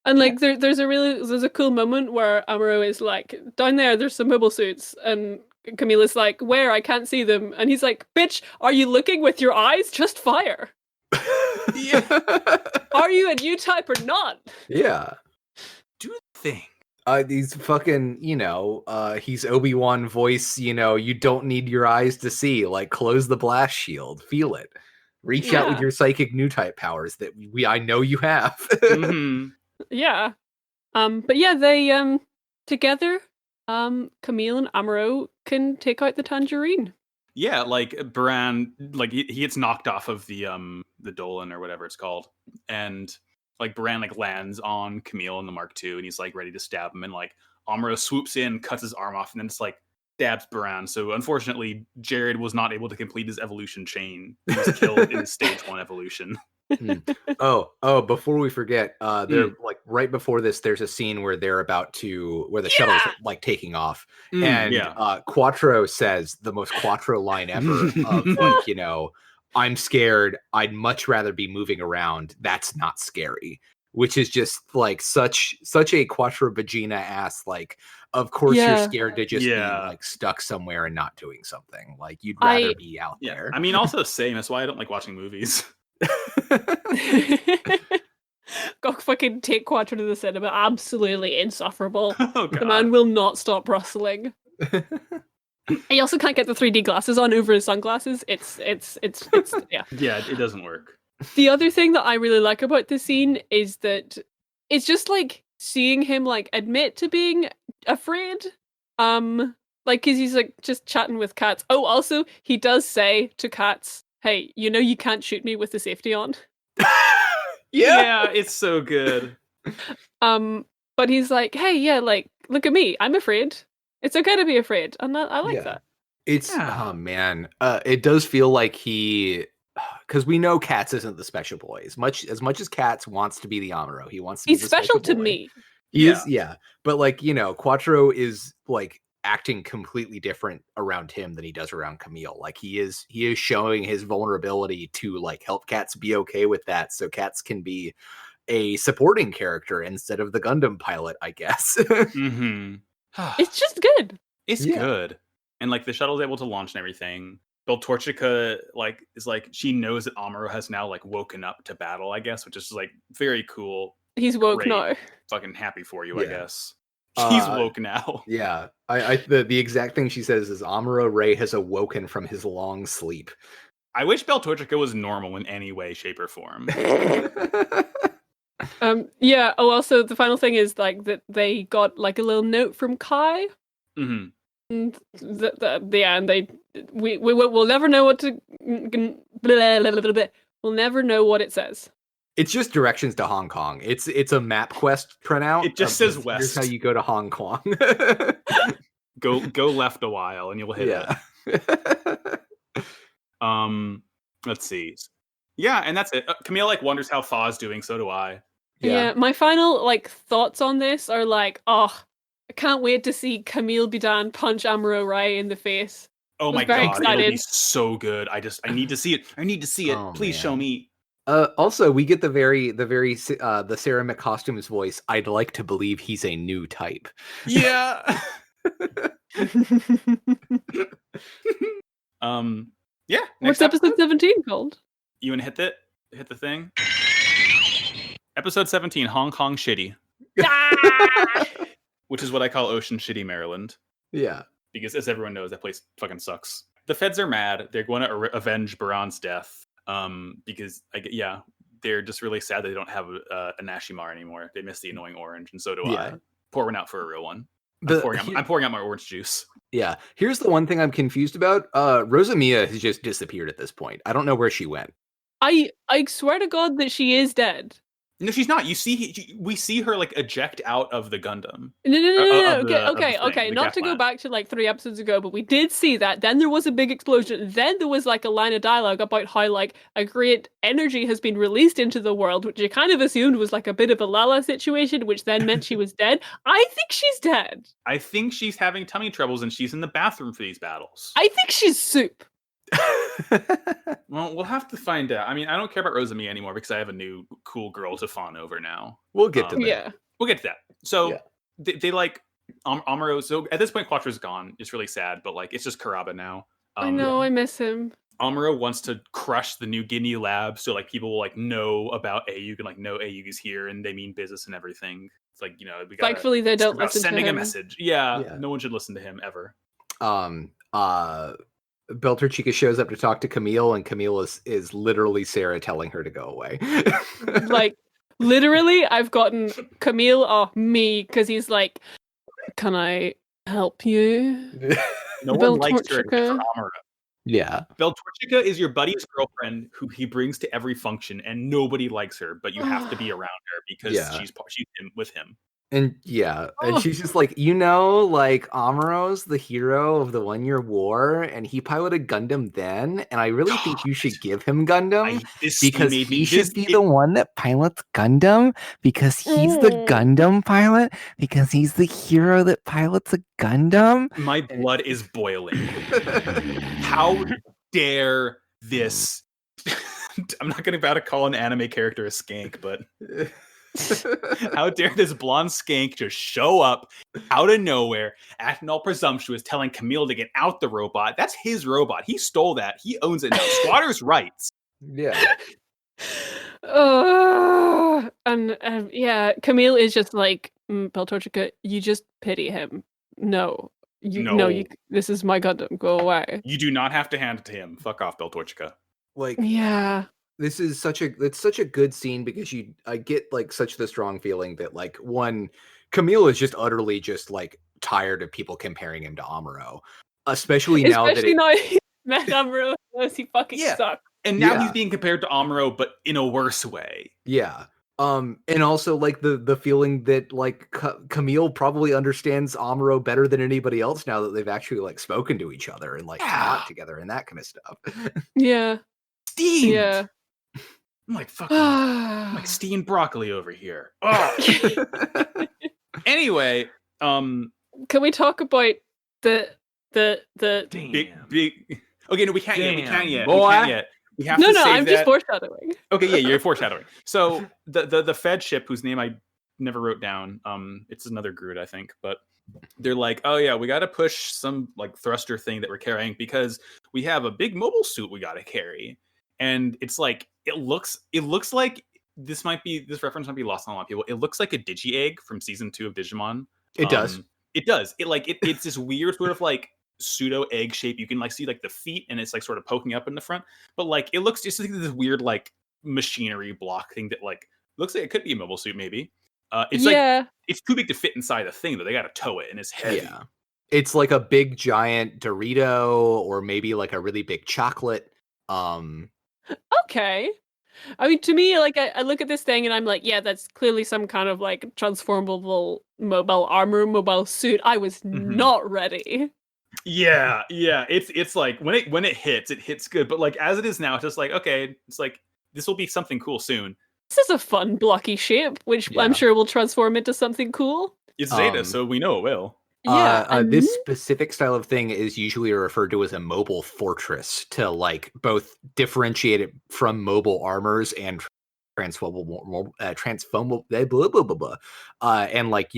And like there's a cool moment where Amuro is like, down there's some mobile suits, and Camilla's like, where? I can't see them. And he's like, bitch, are you looking with your eyes? Just fire. Are you a new type or not? Yeah. Do the thing. These fucking, he's Obi-Wan voice, you don't need your eyes to see, like, close the blast shield, feel it. Reach out with your psychic new type powers that I know you have. Yeah. But yeah, they, together, Camille and Amuro can take out the Tangerine. Yeah, like, Baran, like, he gets knocked off of the Dolan or whatever it's called, and like Baran like lands on Camille in the Mark II, and he's like ready to stab him, and like Amuro swoops in, cuts his arm off, and then it's like stabs Baran. So unfortunately, Jared was not able to complete his evolution chain. He was killed in his stage 1 evolution. Oh, before we forget, they're like right before this, there's a scene where they're where the shuttle's like taking off, and Quattro says the most Quattro line ever of like, I'm scared. I'd much rather be moving around. That's not scary. Which is just like such a Quattro Vagina ass. Like, of course you're scared to just be like stuck somewhere and not doing something. Like you'd rather be out there. I mean, also same. That's why I don't like watching movies. Go fucking take Quattro to the cinema. Absolutely insufferable. Oh, God. The man will not stop rustling. He also can't get the 3D glasses on over his sunglasses. It's yeah. Yeah, it doesn't work. The other thing that I really like about this scene is that it's just like seeing him like admit to being afraid. Like, cause he's like just chatting with Cats. Oh, also he does say to Cats, "Hey, you can't shoot me with the safety on." Yeah, it's so good. But he's like, "Hey, yeah, like look at me. I'm afraid. It's okay to be afraid." And I like that. It's oh man. It does feel like because we know Cats isn't the special boy. As much as Cats wants to be the Amuro, he wants to be the special to boy. me. He is, yeah. But like, Quattro is like acting completely different around him than he does around Camille. Like he is showing his vulnerability to like help Cats be okay with that, so Cats can be a supporting character instead of the Gundam pilot, I guess. Mm-hmm. It's just good. It's good. And like the shuttle's able to launch and everything. Beltorchica is like she knows that Amuro has now like woken up to battle, I guess, which is like very cool. He's woke now. Fucking happy for you, I guess. He's woke now. Yeah. The exact thing she says is Amuro Ray has awoken from his long sleep. I wish Beltorchica was normal in any way, shape, or form. Yeah. Oh, also the final thing is like that they got like a little note from Kai. Mm-hmm. And we'll never know what to. We'll never know what it says. It's just directions to Hong Kong. It's a map quest printout. It just says west. Here's how you go to Hong Kong. go left a while and you'll hit it. Let's see. Yeah, and that's it. Camille like wonders how Fa's doing. So do I. Yeah. My final like thoughts on this are like, I can't wait to see Camille Bidan punch Amuro Rai in the face. Oh my god, it'll be so good. I need to see it. I need to see it. Please show me. Also, we get the Sarah McCostume's voice. I'd like to believe he's a new type. Yeah. Yeah. What's episode 17 called? You wanna hit the thing? Episode 17, Hong Kong Shitty. Which is what I call Ocean Shitty, Maryland. Yeah. Because as everyone knows, that place fucking sucks. The feds are mad. They're going to avenge Baran's death. Because they're just really sad they don't have a Nashimar anymore. They miss the annoying orange, and so do I. Pour one out for a real one. I'm pouring out my orange juice. Yeah. Here's the one thing I'm confused about. Rosamia has just disappeared at this point. I don't know where she went. I swear to God that she is dead. No, she's not. We see her like eject out of the Gundam. No. Okay. Not to go back to like 3 episodes ago, but we did see that. Then there was a big explosion. Then there was like a line of dialogue about how like a great energy has been released into the world, which you kind of assumed was like a bit of a Lala situation, which then meant she was dead. I think she's dead. I think she's having tummy troubles and she's in the bathroom for these battles. I think she's soup. Well, we'll have to find out. I mean, I don't care about Rosamia anymore because I have a new cool girl to fawn over now. We'll get to that. Yeah, we'll get to that. So they like Amuro. So at this point, Quattro's gone. It's really sad, but like it's just Karaba now. I know. I miss him. Amuro wants to crush the New Guinea lab, so like people will like know about Ayug and like know Ayug is here and they mean business and everything. It's like we got. Thankfully, they don't listen to him. Sending a message. Yeah, no one should listen to him ever. Beltorchica shows up to talk to Camille, and Camille is literally Sarah telling her to go away. Like, literally, I've gotten Camille me because he's like, "Can I help you?" No one likes her except for Amuro. Yeah. Beltorchica is your buddy's girlfriend who he brings to every function, and nobody likes her, but you have to be around her because she's with him. And and she's just like, like Amuro's the hero of the 1-year war, and he piloted Gundam then, and I really think you should give him Gundam because he should be the one that pilots Gundam because he's the Gundam pilot because he's the hero that pilots a Gundam. My blood is boiling. How dare this? I'm not going to call an anime character a skank, but. How dare this blonde skank just show up out of nowhere, acting all presumptuous, telling Camille to get out the robot. That's his robot. He stole that. He owns it now. Squatter's rights. Yeah. And yeah, Camille is just like, Beltorchica, you just pity him. No. This is my Gundam. Go away. You do not have to hand it to him. Fuck off, Beltorchica. Like, yeah. This is such a good scene because I get like such the strong feeling that like Camille is just utterly just like tired of people comparing him to Amuro, especially now he's met Amuro, he fucking sucks. And now he's being compared to Amuro, but in a worse way. Yeah. And also like the feeling that like Camille probably understands Amuro better than anybody else now that they've actually like spoken to each other and like fought together and that kind of stuff. Yeah. Steamed. Yeah. I'm like fucking I'm like steamed broccoli over here. Oh. Anyway, can we talk about the big okay, no, we can't yet. We can't yet. Boy. We can't yet. We have to save I'm that. just foreshadowing. Okay, yeah, you're foreshadowing. So the Fed ship, whose name I never wrote down, it's another Groot, I think, but they're like, oh yeah, we got to push some like thruster thing that we're carrying because we have a big mobile suit we got to carry, and it's like it looks like this reference might be lost on a lot of people. It looks like a Digi-Egg from season 2 of Digimon. It does. It does. It's this weird sort of like pseudo egg shape. You can like see like the feet and it's like sort of poking up in the front, but like it looks just like this weird like machinery block thing that like looks like it could be a mobile suit maybe. It's like it's too big to fit inside the thing though. They got to tow it and it's heavy. Yeah. It's like a big giant Dorito or maybe like a really big chocolate. Okay. I mean, to me, like, I look at this thing and I'm like, yeah, that's clearly some kind of like transformable mobile armor, mobile suit. I was not ready. Yeah. It's like when it hits good, but like as it is now, it's just like okay, it's like this will be something cool soon. This is a fun blocky shape, which I'm sure will transform into something cool. It's Zeta, so we know it will. This specific style of thing is usually referred to as a mobile fortress to like both differentiate it from mobile armors and transformable and like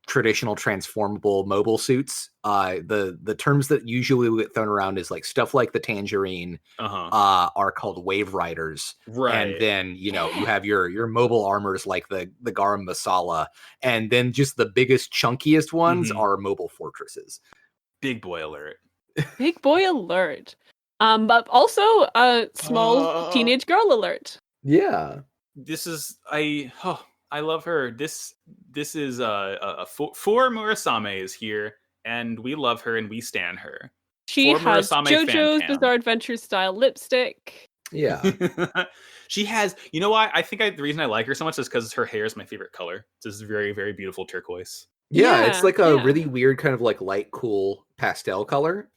traditional transformable mobile suits. The terms that usually get thrown around is like stuff like the Tangerine are called wave riders, right? And then you have your mobile armors like the garam masala, and then just the biggest chunkiest ones are mobile fortresses. Big boy alert! Big boy alert! But also a small teenage girl alert. Yeah, this is I love her. This is for Murasame is here, and we love her and we stan her. She has JoJo's Bizarre Adventure style lipstick. Yeah, she has. You know why? I think the reason I like her so much is because her hair is my favorite color. It's this very very beautiful turquoise. Yeah, it's like a really weird kind of like light cool pastel color.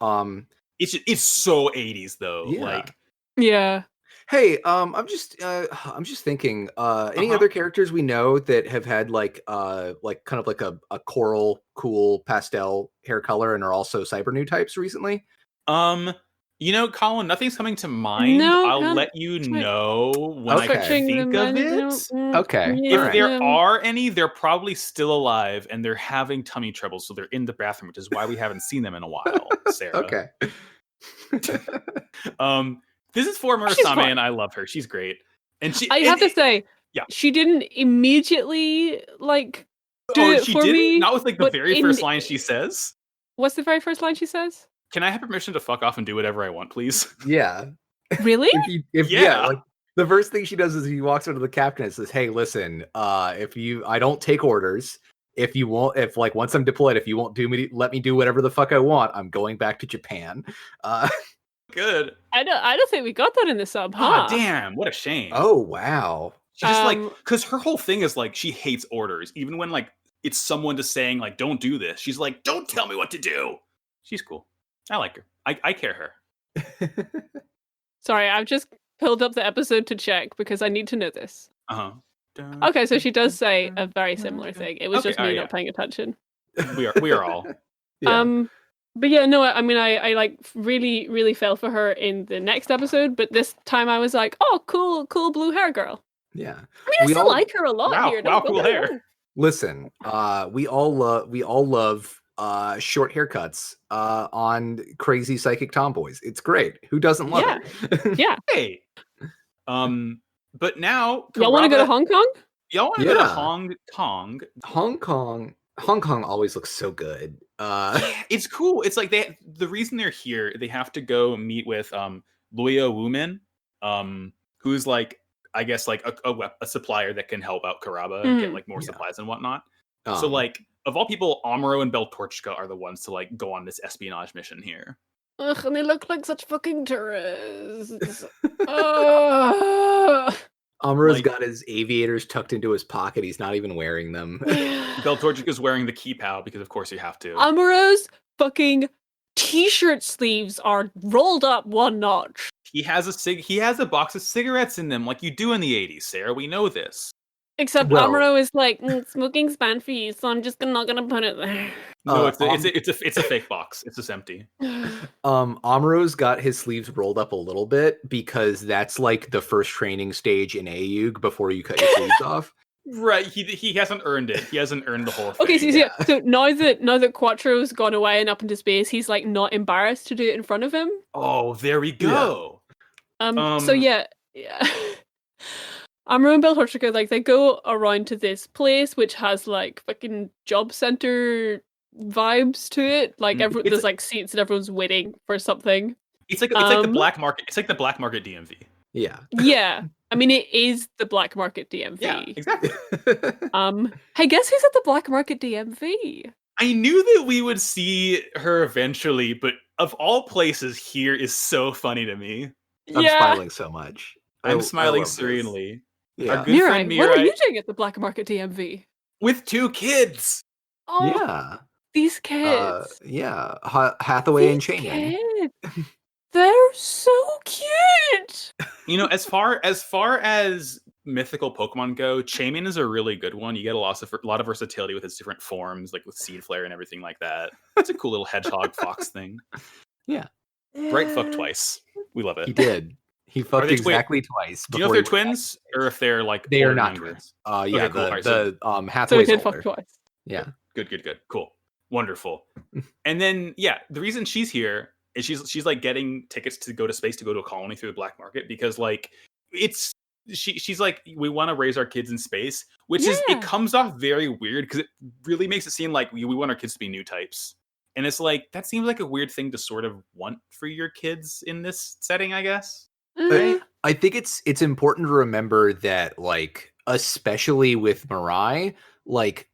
It's so 80s though. Yeah. Hey, I'm just thinking, any other characters we know that have had like kind of like a coral, cool pastel hair color and are also cyber new types recently? Colin, nothing's coming to mind. No, I'll let you know when I think of it. Okay. If there are any, they're probably still alive and they're having tummy trouble, so they're in the bathroom, which is why we haven't seen them in a while, Sarah. Okay. This is for Murasame, and I love her. She's great. And I have to say, she didn't immediately do it for me. Not with the very first line she says. What's the very first line she says? Can I have permission to fuck off and do whatever I want, please? Yeah. Really? The first thing she does is he walks over to the captain and says, "Hey, listen, I don't take orders. If you won't, once I'm deployed, if you won't let me do whatever the fuck I want, I'm going back to Japan." Good. I don't think we got that in the sub, huh? Oh, damn, what a shame. Oh, wow. She's just because her whole thing is she hates orders. Even when it's someone just saying don't do this, she's like, don't tell me what to do. She's cool. I like her. I care her. Sorry, I've just pulled up the episode to check because I need to know this. Okay, so she does say a very similar thing. It was just me not paying attention. We are all. Yeah. But yeah, no, I mean, I really, really fell for her in the next episode, but this time I was like, oh, cool blue hair girl. Yeah. I mean, I still like her a lot here. Wow, cool hair. Listen, we all love short haircuts on crazy psychic tomboys. It's great. Who doesn't love it? Yeah. Hey. But now, y'all want to go to Hong Kong? Y'all want to go to Hong Kong? Hong Kong always looks so good. It's cool. It's like the reason they're here, they have to go meet with Luya Wumin, who's like, I guess like a supplier that can help out Karaba get like more supplies and whatnot. So like, of all people, Amuro and Beltorchika are the ones to like go on this espionage mission here. Ugh, and they look like such fucking tourists. Amuro's got his aviators tucked into his pocket. He's not even wearing them. Beltorchika's wearing the keypow because of course you have to. Amuro's fucking t-shirt sleeves are rolled up one notch. He has a box of cigarettes in them like you do in the 80s, Sarah. We know this. Except Amuro is like, smoking's bad for you, so I'm just not gonna put it there. No, it's a fake box. It's just empty. Amuro's got his sleeves rolled up a little bit because that's like the first training stage in AUG before you cut your sleeves off. Right, he hasn't earned it. He hasn't earned the whole thing. Okay, so now that Quattro's gone away and up into space, he's like not embarrassed to do it in front of him. Oh, there we go. So yeah. Amuro and Beltorchika, like, they go around to this place which has like fucking job center vibes to it. Like there's like seats and everyone's waiting for something. It's like the black market. It's like the black market DMV. Yeah. Yeah. I mean, it is the black market DMV. Yeah, exactly. Hey, guess who's at the black market DMV? I knew that we would see her eventually, but of all places, here is so funny to me. I'm smiling so much. I'm smiling serenely. Yeah. Our good friend Mirai, what are you doing at the black market DMV? With 2 kids. Oh, yeah. These kids. Yeah. Hathaway and Chain. They're so cute. You know, as far as mythical Pokemon go, Chaymin is a really good one. You get a lot of versatility with its different forms, like with Seed Flare and everything like that. It's a cool little hedgehog fox thing. Yeah. Bright fuck twice. We love it. He did. He fucked exactly twice. Do you know if they're twins or if they're like they are not twins? Yeah, okay, cool. Hathaway's so he did older. fuck twice. Yeah. Good. Cool. Wonderful. And then the reason she's here is she's like getting tickets to go to space, to go to a colony through the black market, because like she's like, we want to raise our kids in space, which is, it comes off very weird because it really makes it seem like we want our kids to be new types. And it's like, that seems like a weird thing to sort of want for your kids in this setting, I guess. I think it's important to remember that, like, especially with Mirai, like,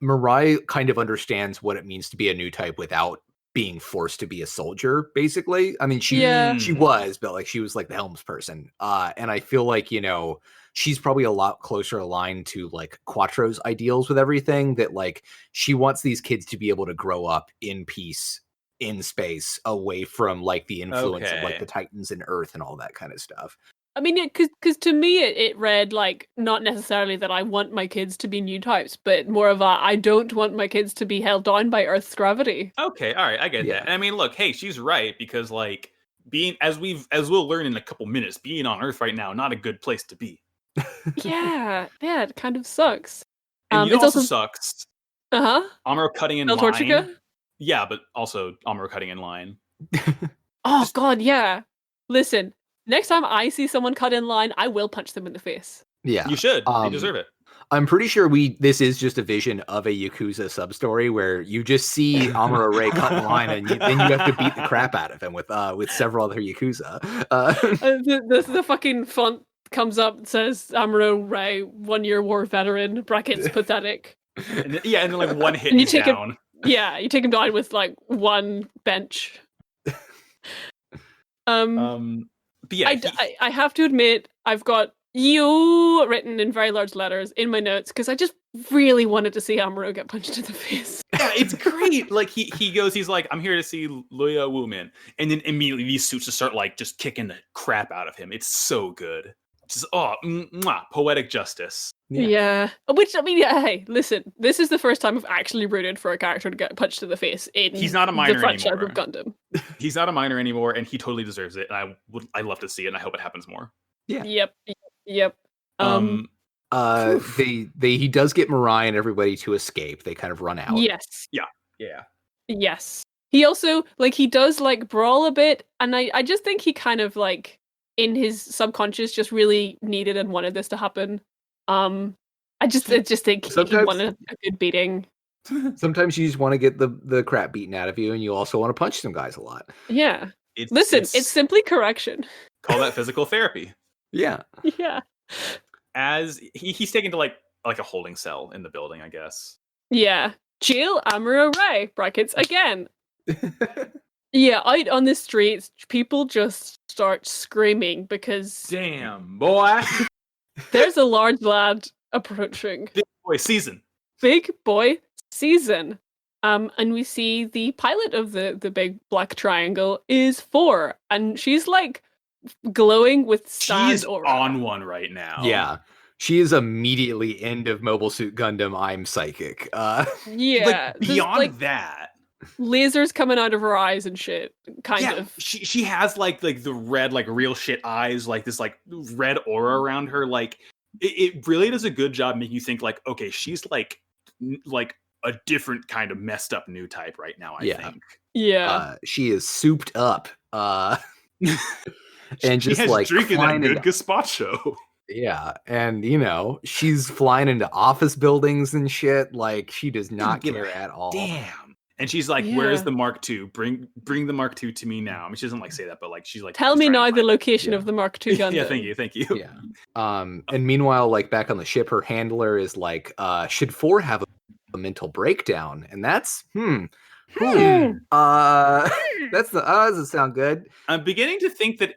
Mirai kind of understands what it means to be a new type without being forced to be a soldier, basically. I mean, she was, but like, she was like the Helms person. And I feel like, you know, she's probably a lot closer aligned to like Quattro's ideals with everything, that like she wants these kids to be able to grow up in peace in space, away from like the influence of like the Titans and Earth and all that kind of stuff. I mean, because to me it read like, not necessarily that I want my kids to be new types, but more of I don't want my kids to be held down by Earth's gravity. Okay, all right, I get that. And I mean, look, hey, she's right, because like being, as we'll learn in a couple minutes, being on Earth right now, not a good place to be. yeah, it kind of sucks. And it also sucks. Amuro cutting in line. Yeah, but also Amuro cutting in line. Oh God, yeah. Listen, next time I see someone cut in line, I will punch them in the face. Yeah, you should. You deserve it. I'm pretty sure this is just a vision of a Yakuza sub-story where you just see Amuro Ray cut in line, and then you have to beat the crap out of him with several other Yakuza. The fucking font comes up and says Amuro Ray, 1-year war veteran, brackets pathetic. And then like one hit and you take down. You take him down with like one bench. But yeah, I have to admit, I've got you written in very large letters in my notes because I just really wanted to see Amuro get punched in the face. Yeah, it's great. Like he goes, he's like, I'm here to see Luya Wumin, and then immediately these suits just start like just kicking the crap out of him. It's so good. Just poetic justice. Yeah. Which, I mean, hey, listen, this is the first time I've actually rooted for a character to get punched in the face in He's not a minor the franchise anymore. of Gundam. He's not a minor anymore, and he totally deserves it. And I love to see it, and I hope it happens more. Yeah. Yep. He does get Mirai and everybody to escape. They kind of run out. Yes. Yeah. Yes. He also, like, he does like brawl a bit, and I just think he kind of like in his subconscious just really needed and wanted this to happen. I just think he wanted a good beating. Sometimes you just want to get the crap beaten out of you, and you also want to punch some guys a lot. Yeah. It's simply correction. Call that physical therapy. Yeah. Yeah. As he's taken to like a holding cell in the building, I guess. Yeah. Jill, Amuro, Ray, brackets again. Yeah, out on the streets, people just start screaming because... Damn, boy! There's a large lad approaching. Big boy season. Big boy season. And we see the pilot of the big black triangle is 4, and she's like glowing with stand She's aura. On one right now. Yeah. She is immediately end of Mobile Suit Gundam, I'm psychic. Yeah. Like, beyond that. Lasers coming out of her eyes and shit. Kind of. She has like the red, like real shit eyes, like this like red aura around her. Like it really does a good job making you think like, okay, she's like a different kind of messed up new type right now, I think. Yeah. She is souped up. And just has like drinking that good gazpacho. Yeah, and she's flying into office buildings and shit. Like she does not care at all. Damn. And she's like, "Where's the Mark II? Bring the Mark II to me now." I mean, she doesn't like say that, but like she's like, "Tell me now the location of the Mark II Gundam." Yeah, thank you. Yeah. And meanwhile, like back on the ship, her handler is like, "Should 4 have a mental breakdown?" And that's that doesn't sound good. I'm beginning to think that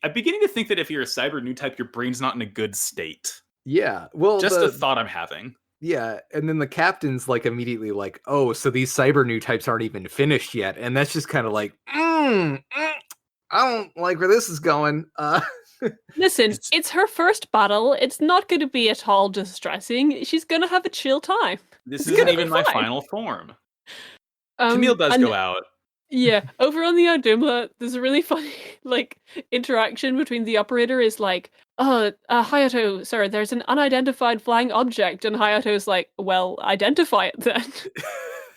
if you're a cyber new type, your brain's not in a good state. Yeah, well, just a thought I'm having. Yeah, and then the captain's like immediately like, "Oh, so these cyber new types aren't even finished yet," and that's just kind of like, I don't like where this is going. Listen, it's her first battle. It's not going to be at all distressing. She's going to have a chill time. This isn't even my final form. Camille does go out. Yeah, over on the Audumla, there's a really funny like interaction between the operator is like, Hayato, sir, there's an unidentified flying object, and Hayato's like, well, identify it then.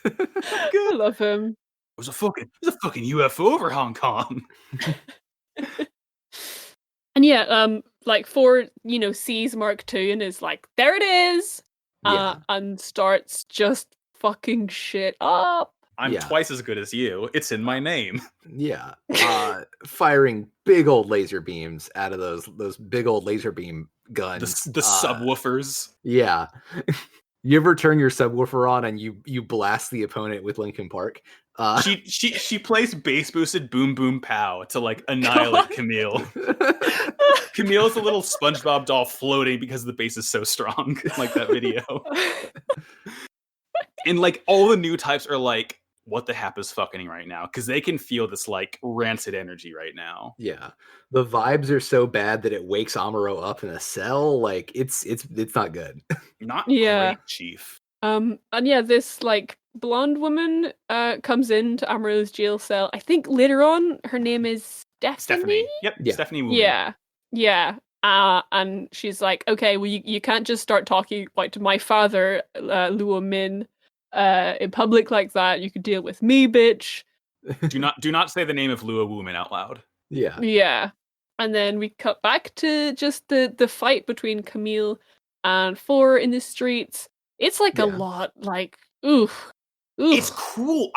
I love him. There's a fucking UFO over Hong Kong. And yeah, like 4, sees Mark II and is like, there it is, and starts just fucking shit up. I'm twice as good as you. It's in my name. Yeah. Firing big old laser beams out of those big old laser beam guns. The subwoofers. Yeah. You ever turn your subwoofer on and you blast the opponent with Linkin Park? She plays bass boosted boom boom pow to like annihilate Camille. Camille's a little SpongeBob doll floating because the bass is so strong, like that video. And like all the new types are like, what the hell is fucking right now? Because they can feel this like rancid energy right now. Yeah, the vibes are so bad that it wakes Amuro up in a cell. Like it's not good. Not great, Chief. And yeah, this like blonde woman comes into Amuro's jail cell. I think later on her name is Stephanie. Yep, yeah. Stephanie Wu. Yeah. And she's like, okay, well you can't just start talking like to my father, Luo Min, in public like that. You could deal with me, bitch. Do not say the name of Luo Wu Min out loud. Yeah. And then we cut back to just the fight between Camille and 4 in the streets. It's like a lot, like, oof. It's cool.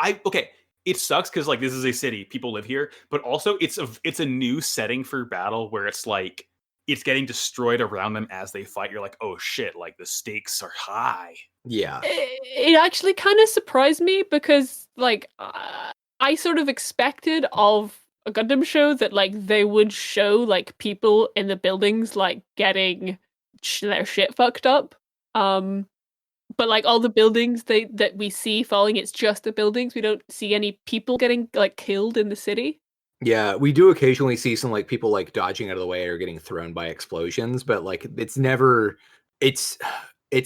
It sucks because like this is a city, people live here, but also it's a new setting for battle where it's like it's getting destroyed around them as they fight. You're like, oh shit, like the stakes are high. Yeah. It actually kind of surprised me because like I sort of expected of a Gundam show that like they would show like people in the buildings like getting their shit fucked up. But like all the buildings that we see falling, it's just the buildings. We don't see any people getting like killed in the city. Yeah, we do occasionally see some like people like dodging out of the way or getting thrown by explosions, but like it's never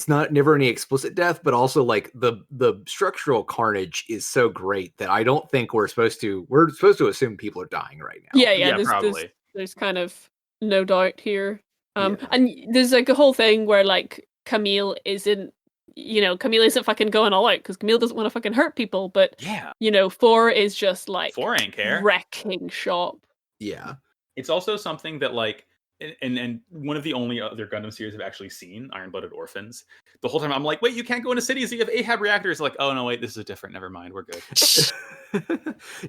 never any explicit death, but also like the structural carnage is so great that I don't think we're supposed to assume people are dying right now. Yeah, probably. There's kind of no doubt here. And there's like a whole thing where like Camille isn't fucking going all out because Camille doesn't want to fucking hurt people, but 4 is just like 4 ain't care. wrecking shop. Yeah. It's also something that like, and one of the only other Gundam series I've actually seen, Iron-Blooded Orphans. The whole time I'm like, wait, you can't go into cities. You have Ahab reactors. Like, oh no, wait, this is different. Never mind, we're good.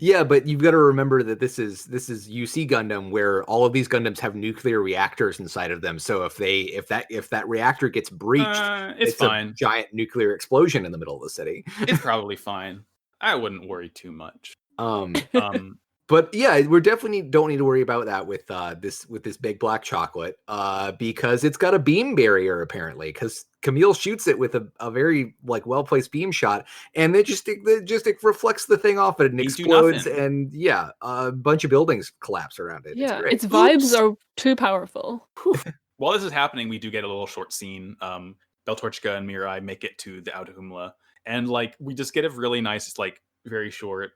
Yeah, but you've got to remember that this is UC Gundam, where all of these Gundams have nuclear reactors inside of them. So if that reactor gets breached, it's fine. A giant nuclear explosion in the middle of the city. It's probably fine. I wouldn't worry too much. But yeah, we definitely don't need to worry about that with this big black chocolate, because it's got a beam barrier apparently. Because Camille shoots it with a very like well placed beam shot, and it reflects the thing off it and explodes, and yeah, a bunch of buildings collapse around it. Yeah, its vibes are too powerful. While this is happening, we do get a little short scene. Beltorchika and Mirai make it to the Autohumla, and like we just get a really nice, like very short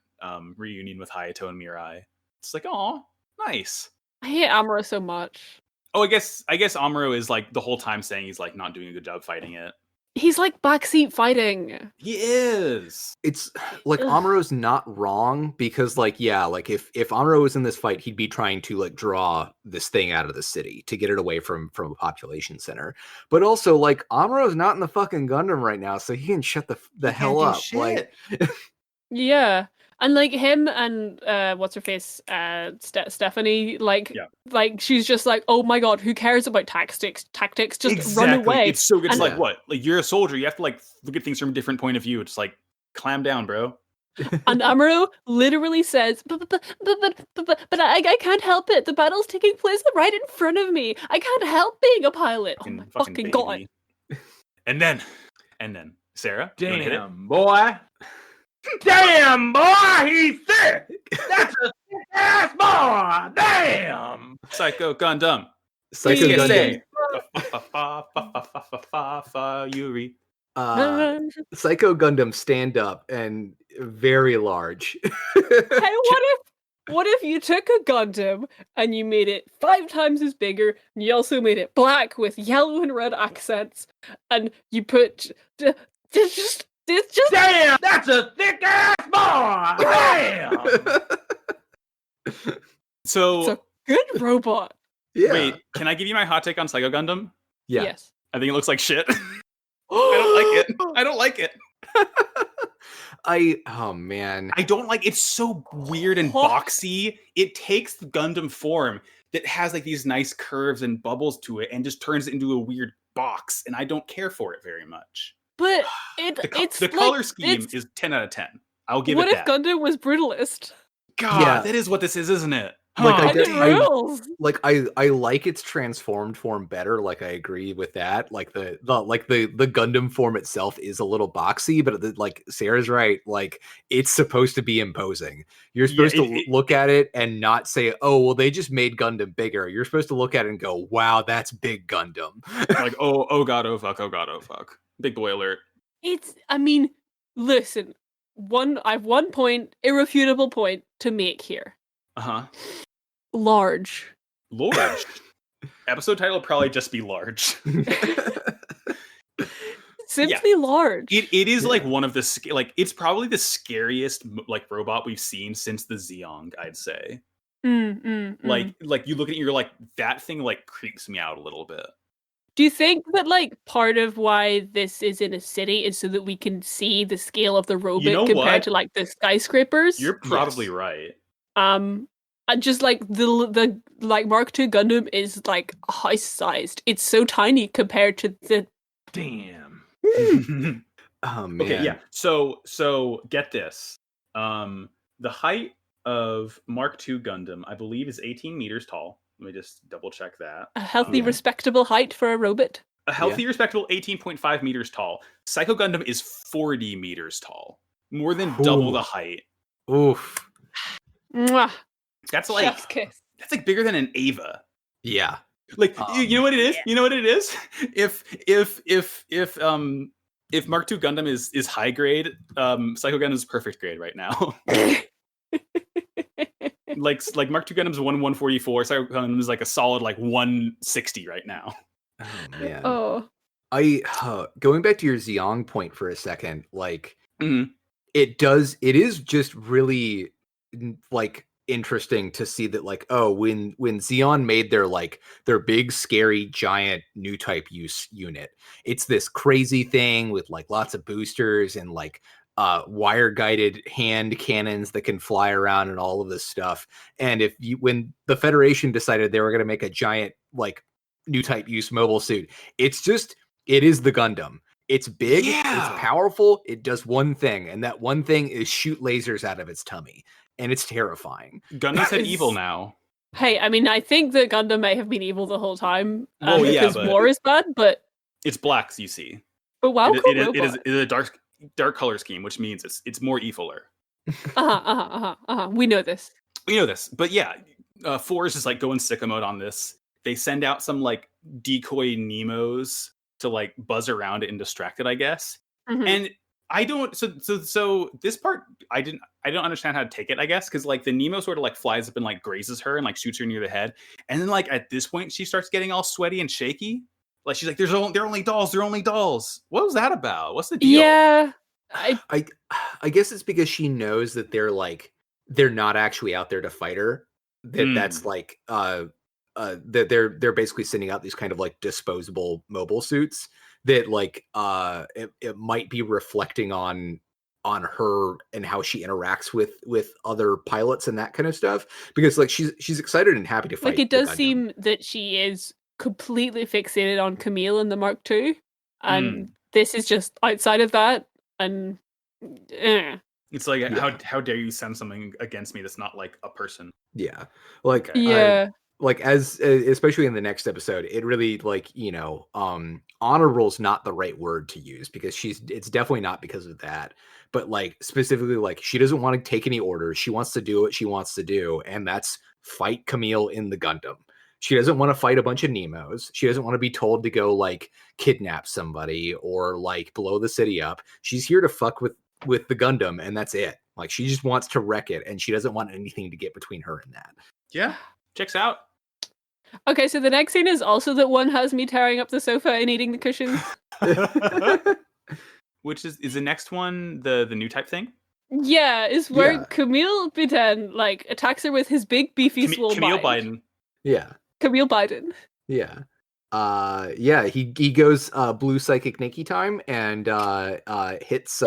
reunion with Hayato and Mirai. It's like, oh, nice. I hate Amuro so much. Oh, I guess Amuro is like the whole time saying he's like not doing a good job fighting it. He's like backseat fighting. He is. It's like Amuro's not wrong, because like, yeah, like if Amuro was in this fight, he'd be trying to like draw this thing out of the city to get it away from a population center. But also like Amuro's not in the fucking Gundam right now, so he can shut the hell up. Like, yeah. And like him and what's her face, Stephanie, like she's just like, oh my god, who cares about tactics? Just run away. It's so good. It's like what? Like you're a soldier, you have to like look at things from a different point of view. It's like clam down, bro. And Amuro literally says, but I can't help it. The battle's taking place right in front of me. I can't help being a pilot. Oh my fucking god. And then, Sarah, damn boy. Damn, boy, he's sick! That's a sick ass boy! Damn! Psycho Gundam. Psycho Gundam. Yuri. Psycho Gundam stand up and very large. Hey, what if you took a Gundam and you made it 5 times as bigger, and you also made it black with yellow and red accents, and you put just damn, that's a thick ass boy. Damn. So it's a good robot. Yeah. Wait, can I give you my hot take on Psycho Gundam? Yeah. Yes. I think it looks like shit. I don't like it. Oh man. I don't like it's so weird and boxy. It takes the Gundam form that has like these nice curves and bubbles to it and just turns it into a weird box, and I don't care for it very much. But the color scheme is 10 out of 10. I'll give it that. What if Gundam was brutalist? God, yeah. That is what this is, isn't it? Like I like its transformed form better. Like I agree with that. Like the Gundam form itself is a little boxy, but like Sarah's right. Like it's supposed to be imposing. You're supposed to look at it and not say, "Oh, well, they just made Gundam bigger." You're supposed to look at it and go, "Wow, that's big Gundam." Like, oh god, oh fuck. Big boy alert. I mean, listen. I have one point, irrefutable point to make here. Lorge. Episode title will probably just be Lorge. Simply Lorge. It is like one of the it's probably the scariest like robot we've seen since the Zeong, I'd say. Like you look at it, you're like, that thing like creeps me out a little bit. Do you think that like part of why this is in a city is so that we can see the scale of the robot compared to like the skyscrapers? You're probably right. And just like the like Mark II Gundam is like house sized. It's so tiny compared to the damn. Oh man. Okay, yeah. So get this. The height of Mark II Gundam, I believe, is 18 meters tall. Let me just double check that. A healthy, respectable height for a robot. A healthy, respectable 18.5 meters tall. Psycho Gundam is 40 meters tall. More than double the height. Oof. Mwah. That's like bigger than an Ava. Yeah. Like you know what it is? You know what it is? If Mark II Gundam is high grade, Psycho Gundam is perfect grade right now. like Mark II Gundam's 144, Psycho Gundam is like a solid like 160 right now. Oh man. Oh. Going back to your Zeong point for a second, like it is just really like interesting to see that like, oh, when Xeon made their big scary giant new type use unit, it's this crazy thing with like lots of boosters and like wire guided hand cannons that can fly around and all of this stuff. And when the Federation decided they were going to make a giant like new type use mobile suit, it is the Gundam. It's big, it's powerful, it does one thing, and that one thing is shoot lasers out of its tummy. And it's terrifying. Gundam's had evil now. Hey, I mean, I think that Gundam may have been evil the whole time. Because war is bad, but it's blacks, you see. But wow, it is a dark color scheme, which means it's more eviler. We know this. But yeah, 4 is just like going sicko mode on this. They send out some like decoy Nemos to like buzz around it and distract it, I guess. Mm-hmm. And I don't. So this part, I don't understand how to take it, I guess, because like the Nemo sort of like flies up and like grazes her and like shoots her near the head, and then like at this point she starts getting all sweaty and shaky. Like she's like, they're only dolls. They're only dolls. What was that about? What's the deal? Yeah, I guess it's because she knows that they're not actually out there to fight her. That's like that they're basically sending out these kind of like disposable mobile suits that like it might be reflecting on her and how she interacts with other pilots and that kind of stuff, because like she's excited and happy to fight. Like it does seem that she is completely fixated on Camille and the Mark II, and this is just outside of that. And it's like how dare you send something against me that's not like a person? Yeah, like like as especially in the next episode, it really like, you know, honorable's not the right word to use, because it's definitely not because of that, but like specifically like she doesn't want to take any orders. She wants to do what she wants to do, and that's fight Camille in the Gundam. She doesn't want to fight a bunch of Nemos. She doesn't want to be told to go like kidnap somebody or like blow the city up. She's here to fuck with the Gundam, and that's it. Like she just wants to wreck it, and she doesn't want anything to get between her and that. Yeah, checks out. Okay, so the next scene is also that one has me tearing up the sofa and eating the cushions. Which is the next one the new type thing? Yeah, is where Camille Biden like attacks her with his big beefy swole Camille Biden. Yeah. Camille Biden. Yeah. He goes blue psychic Nikki time and hits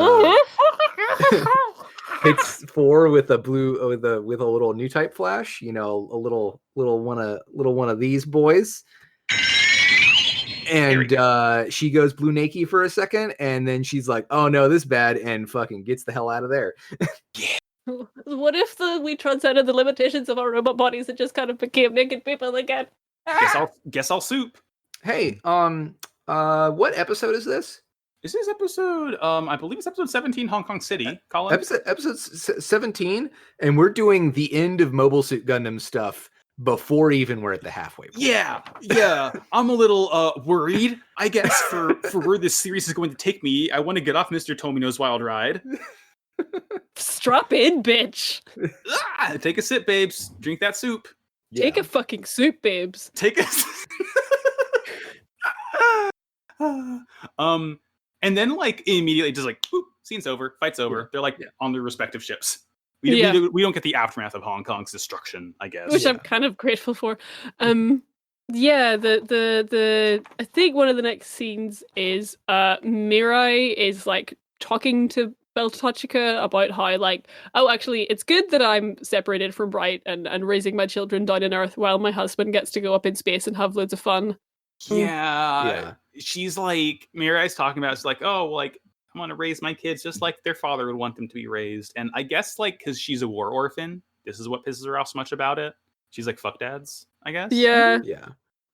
hits 4 with a blue with a little new type flash, you know, a little one of these boys. And she goes blue naked for a second, and then she's like, "Oh no, this bad," and fucking gets the hell out of there. Yeah. What if we transcended the limitations of our robot bodies and just kind of became naked people again? Guess I'll soup. Hey, what episode is this? Is this episode? I believe it's episode 17, Hong Kong City. Colin? Episode 17, and we're doing the end of Mobile Suit Gundam stuff before even we're at the halfway point. Yeah. I'm a little worried, I guess, for where this series is going to take me. I want to get off Mr. Tomino's wild ride. Strap in, bitch. Take a sip, babes. Drink that soup. Yeah. Take a fucking soup, babes. Take a. And then like immediately just like boop, scene's over, fight's over. Yeah. They're like on their respective ships. We don't get the aftermath of Hong Kong's destruction, I guess. Which I'm kind of grateful for. The I think one of the next scenes is Mirai is like talking to Beltotchika about how like, oh, actually it's good that I'm separated from Bright and raising my children down in Earth while my husband gets to go up in space and have loads of fun. Yeah. She's like, Mirai's talking about, it's like, oh, like, I want to raise my kids just like their father would want them to be raised. And I guess, like, because she's a war orphan, this is what pisses her off so much about it. She's like, fuck dads, I guess. Yeah. Yeah.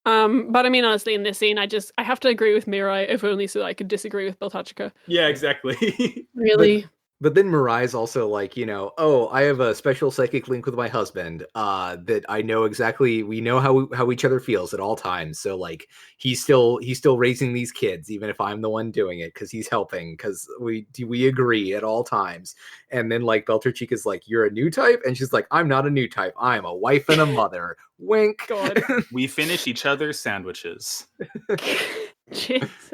But I mean, honestly, in this scene, I have to agree with Mirai, if only so I could disagree with Beltotchika. Yeah, exactly. Really. But then Mirai's also like, you know, oh, I have a special psychic link with my husband that I know exactly. We know how each other feels at all times. So like he's still raising these kids, even if I'm the one doing it, because he's helping, because we agree at all times. And then like Beltotchika's like, you're a new type, and she's like, I'm not a new type. I'm a wife and a mother. Wink. God. We finish each other's sandwiches. Jesus.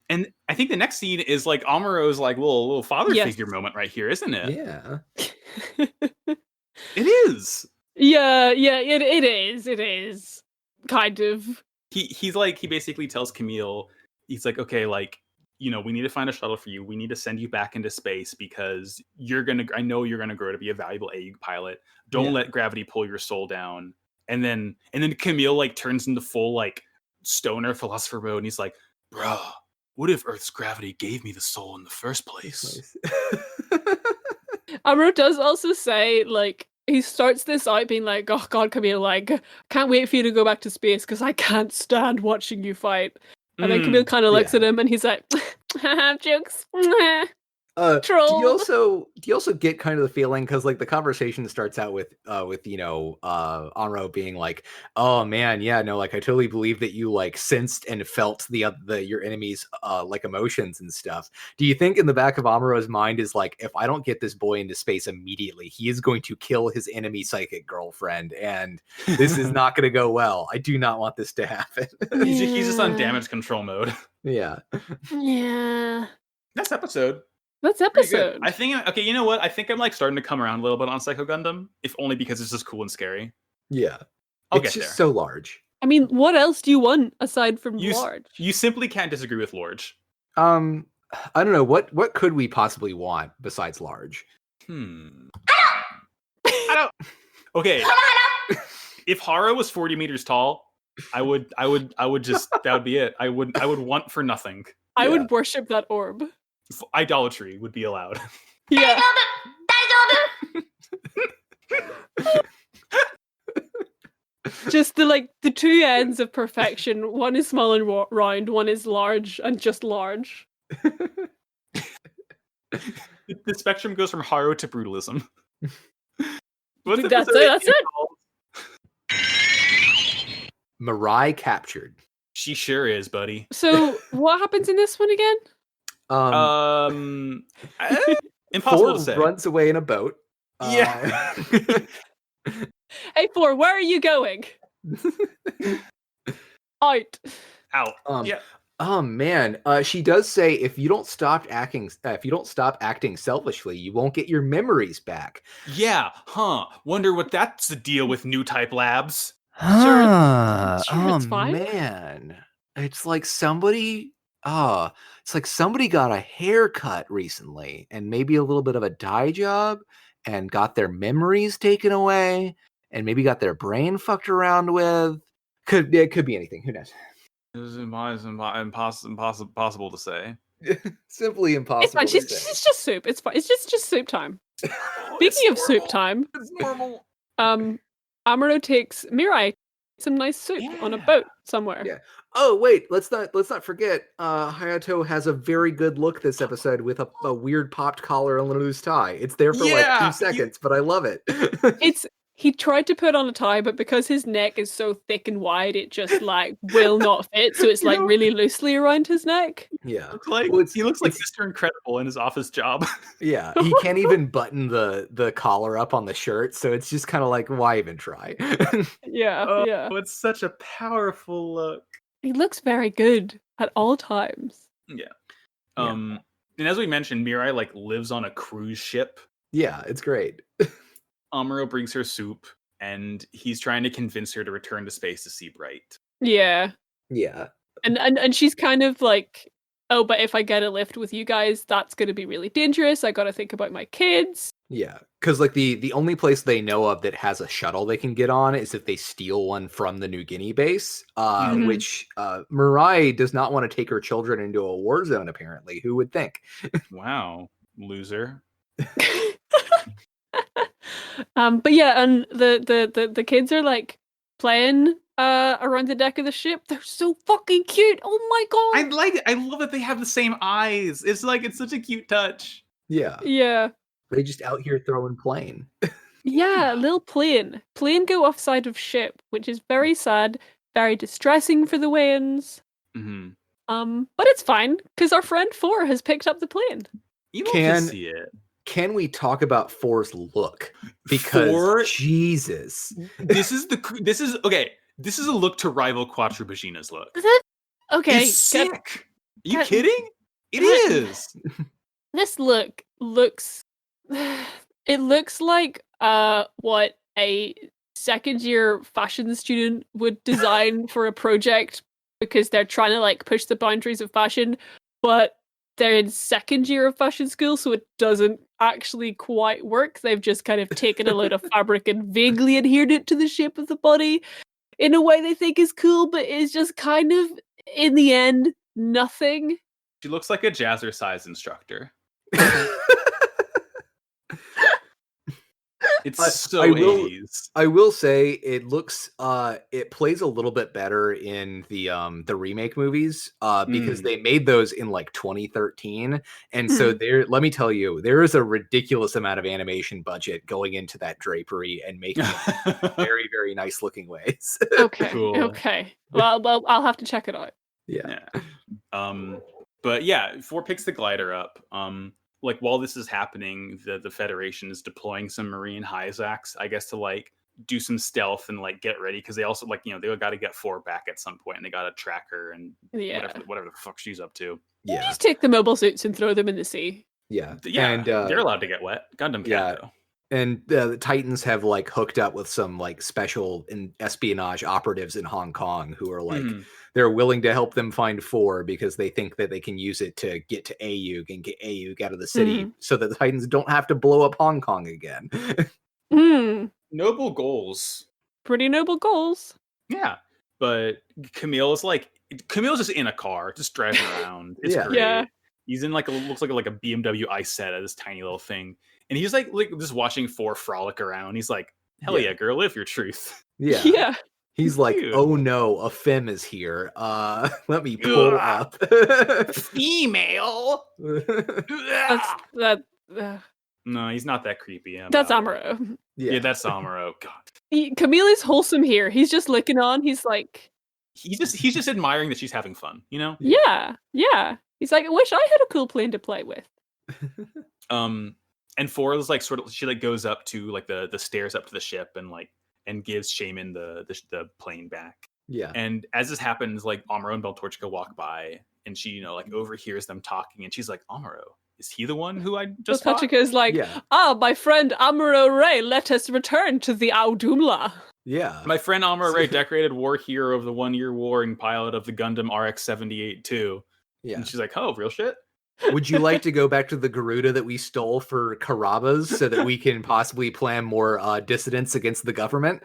And I think the next scene is like Amuro's like little father figure moment right here, isn't it? Yeah. It is. Yeah, it is. Kind of. He basically tells Camille, he's like, okay, like, you know, we need to find a shuttle for you. We need to send you back into space because I know you're gonna grow to be a valuable AU pilot. Don't let gravity pull your soul down. And then Camille like turns into full like stoner philosopher mode, and he's like, bruh, what if Earth's gravity gave me the soul in the first place? Amuro does also say, like, he starts this out being like, oh god, Camille, like, can't wait for you to go back to space because I can't stand watching you fight. And then Camille kind of looks at him and he's like, jokes. Do you also get kind of the feeling, because like the conversation starts out with Amuro being like, oh man, yeah, no, like I totally believe that you like sensed and felt your enemy's like emotions and stuff. Do you think in the back of Amuro's mind is like, if I don't get this boy into space immediately, he is going to kill his enemy psychic girlfriend, and this is not going to go well. I do not want this to happen. He's just on damage control mode. Yeah. That's episode. I think, okay, you know what? I think I'm like starting to come around a little bit on Psycho Gundam, if only because it's just cool and scary. Yeah. It's just so large. I mean, what else do you want aside from Lorge? You simply can't disagree with Lorge. I don't know. What could we possibly want besides Lorge? I don't. Okay. If Hara was 40 meters tall, I would just, that would be it. I would want for nothing. I would worship that orb. Idolatry would be allowed. Yeah. Just the two ends of perfection. One is small and round, one is large and just large. The spectrum goes from Haro to brutalism. That's it. Mirai captured. She sure is, buddy. So what happens in this one again? Impossible to say. Runs away in a boat. Yeah. Hey, 4, where are you going? Out. Yeah. Oh man, she does say if you don't stop acting selfishly, you won't get your memories back. Yeah, huh? Wonder what that's the deal with new type labs. Sure, it's fine. Man, it's like somebody got a haircut recently, and maybe a little bit of a dye job, and got their memories taken away, and maybe got their brain fucked around with. It could be anything. Who knows? It's impossible to say. Simply impossible. It's fine. It's just soup. It's fine. It's just soup time. Speaking of soup time, it's normal. Amuro takes Mirai some nice soup on a boat somewhere. Yeah. Oh wait, let's not forget. Hayato has a very good look this episode with a weird popped collar and a loose tie. It's there for like 2 seconds, but I love it. He tried to put on a tie, but because his neck is so thick and wide, it just like will not fit. So it's like really loosely around his neck. Yeah, he looks like Mr. Incredible in his office job. Yeah, he can't even button the collar up on the shirt, so it's just kind of like, why even try? Yeah. It's such a powerful look. He looks very good at all times. Yeah. And as we mentioned, Mirai like lives on a cruise ship. Yeah, it's great. Amuro brings her soup, and he's trying to convince her to return to space to see Bright. Yeah. Yeah. And she's kind of like, oh, but if I get a lift with you guys, that's going to be really dangerous. I got to think about my kids. Yeah, because like the only place they know of that has a shuttle they can get on is if they steal one from the New Guinea base, which Mirai does not want to take her children into a war zone, apparently. Who would think? Wow, loser. But yeah, and the kids are like playing around the deck of the ship. They're so fucking cute. Oh my god. I like it. I love that they have the same eyes. It's such a cute touch. Yeah. Yeah. They just out here throwing plane. Yeah, little plane go offside of ship, which is very sad, very distressing for the Wayans. But it's fine because our friend 4 has picked up the plane. You can see it. Can we talk about 4's look? Because Jesus, this is okay. This is a look to rival Quattro Bagina's look. Okay, it's sick. Are you kidding? It is. This look looks. It looks like what a second-year fashion student would design for a project because they're trying to like push the boundaries of fashion, but they're in second year of fashion school, so it doesn't actually quite work. They've just kind of taken a load of fabric and vaguely adhered it to the shape of the body in a way they think is cool, but is just kind of, in the end, nothing. She looks like a jazzercise instructor. It's so 80s. I will say it looks it plays a little bit better in the remake movies because they made those in like 2013, and so there, let me tell you, there is a ridiculous amount of animation budget going into that drapery and making it very, very nice looking ways. Okay. Cool. Okay. Well, I'll have to check it out. Yeah. But yeah, 4 picks the glider up. Like while this is happening, the Federation is deploying some Marine Hyzacs, I guess, to like do some stealth and like get ready because they also like, you know, they got to get 4 back at some point and they got to track her and whatever the fuck she's up to. Yeah, you just take the mobile suits and throw them in the sea. Yeah, and they're allowed to get wet. Gundam can't though. And the Titans have like hooked up with some like special espionage operatives in Hong Kong who are like they're willing to help them find 4 because they think that they can use it to get to Ayug and get Ayug out of the city so that the Titans don't have to blow up Hong Kong again. Noble goals. Pretty noble goals. Yeah, but Camille's just in a car, just driving around. It's great. Yeah. He's in like looks like a BMW i7, this tiny little thing. And he's like just watching 4 frolic around. He's like, hell yeah, girl, live your truth. Yeah. Yeah. He's like, oh no, a femme is here. Let me pull up. Female. No, he's not that creepy. That's Amuro. Yeah, that's Amuro. God. Camille is wholesome here. He's just looking on. He's like, he's just admiring that she's having fun, you know? Yeah. Yeah. He's like, I wish I had a cool plane to play with. And 4 is like she like goes up to like the stairs up to the ship and gives Shaman the plane back. Yeah. And as this happens, like Amuro and Beltorchika walk by and she, you know, like overhears them talking and she's like, Amuro, is he the one who I just Beltorchika is like, my friend Amuro Ray, let us return to the Audumla. Yeah. My friend Amuro Ray, decorated war hero of the 1-year war and pilot of the Gundam RX-78 too. Yeah. And she's like, oh, real shit? Would you like to go back to the Garuda that we stole for Karabas so that we can possibly plan more dissidents against the government?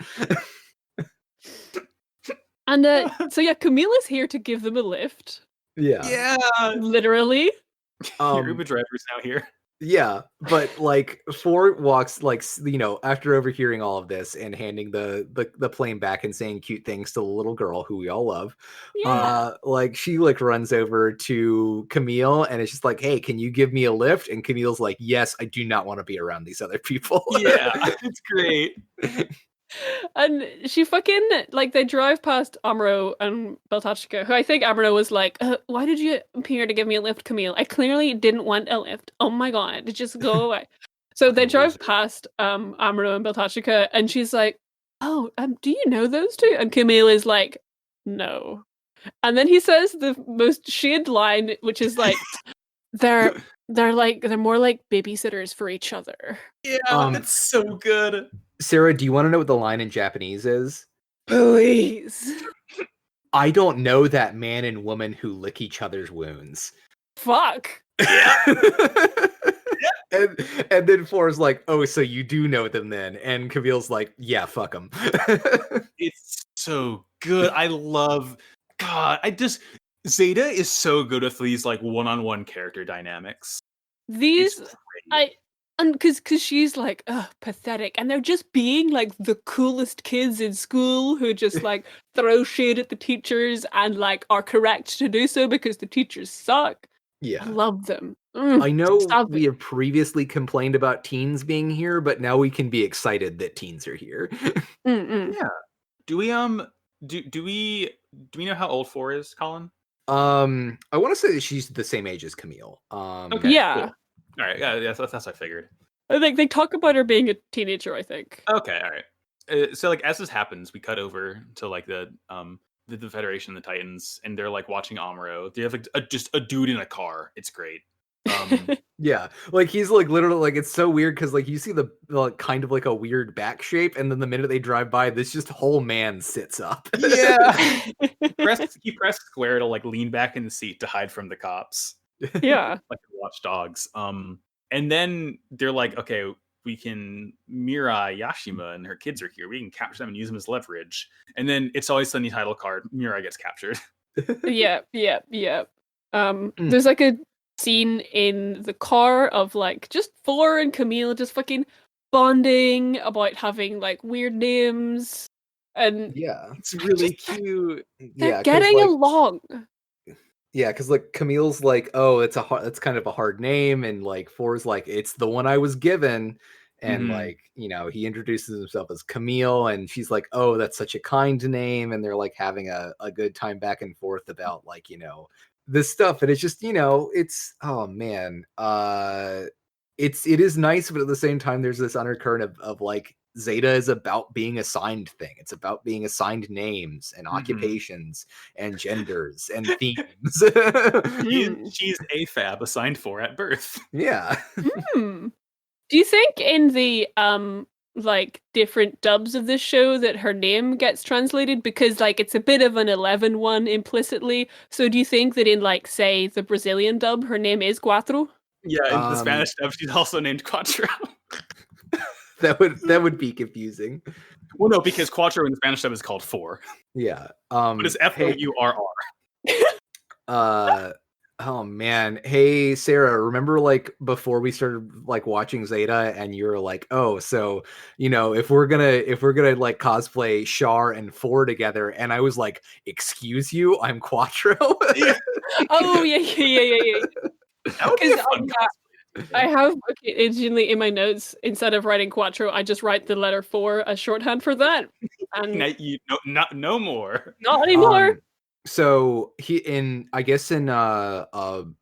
And so yeah, Camille is here to give them a lift. Yeah. Literally. Your Uber driver's now here. Yeah, but like 4 walks, like, you know, after overhearing all of this and handing the plane back and saying cute things to the little girl who we all love, like she like runs over to Camille and it's just like, hey, can you give me a lift? And Camille's like, yes, I do not want to be around these other people. Yeah, it's great. And she fucking, like, they drive past Amuro and Beltorchika, who I think Amuro was like, why did you appear to give me a lift, Camille? I clearly didn't want a lift. Oh my god, just go away. So they drive past Amuro and Beltorchika, and she's like, oh, do you know those two? And Camille is like, no. And then he says the most shade line, which is like, they're more like babysitters for each other. Yeah, it's so good. Sarah, do you want to know what the line in Japanese is? Please. I don't know that man and woman who lick each other's wounds. Fuck. Yeah. and then 4 is like, oh, so you do know them then? And Camille's like, yeah, fuck them. It's so good. I love. God, Zeta is so good with these like one-on-one character dynamics. Because she's like, pathetic. And they're just being like the coolest kids in school who just like throw shade at the teachers and like are correct to do so because the teachers suck. Yeah. I love them. I know we have previously complained about teens being here, but now we can be excited that teens are here. Yeah. Do we know how old 4 is, Colin? I want to say that she's the same age as Camille. Okay, yeah. Cool. All right, yeah, that's what I figured. I think they talk about her being a teenager, I think. Okay, all right. So like as this happens, we cut over to like the Federation, the Titans, and they're like watching Amuro. They have like just a dude in a car. It's great. Yeah, like he's like literally like it's so weird because like you see the kind of like a weird back shape, and then the minute they drive by, this just whole man sits up. Yeah, he pressed square to like lean back in the seat to hide from the cops. Yeah, like watch dogs. And then they're like, okay, we can Mirai Yashima and her kids are here. We can capture them and use them as leverage. And then it's always Sunny title card. Mirai gets captured. Yeah. There's like a scene in the car of like just 4 and Camille just fucking bonding about having like weird names, and yeah, it's really cute. They're getting along. Yeah, because like Camille's like, oh, it's kind of a hard name, and like 4's like, it's the one I was given, and like he introduces himself as Camille, and she's like, oh, that's such a kind name, and they're like having a good time back and forth about like this stuff, and it's just it's oh man, it is nice, but at the same time there's this undercurrent of like Zeta is about being assigned thing. It's about being assigned names and occupations and genders and themes. She's AFAB, assigned 4 at birth. Yeah. Do you think in the like different dubs of this show that her name gets translated, because like it's a bit of an 11 one implicitly? So do you think that in like say the Brazilian dub her name is Cuatro? Yeah, in the Spanish dub she's also named Quattro. That would be confusing. Well, no, because Quattro in the Spanish dub is called 4. Yeah. But it's Fourr. Oh man. Hey Sarah, remember like before we started like watching Zeta and you were like, oh, so if we're gonna like cosplay Char and 4 together, and I was like, excuse you, I'm Quattro. Oh yeah. That would be a fun I have originally in my notes, instead of writing Quattro, I just write the letter 4 as shorthand for that. And no more. Not anymore. So I guess in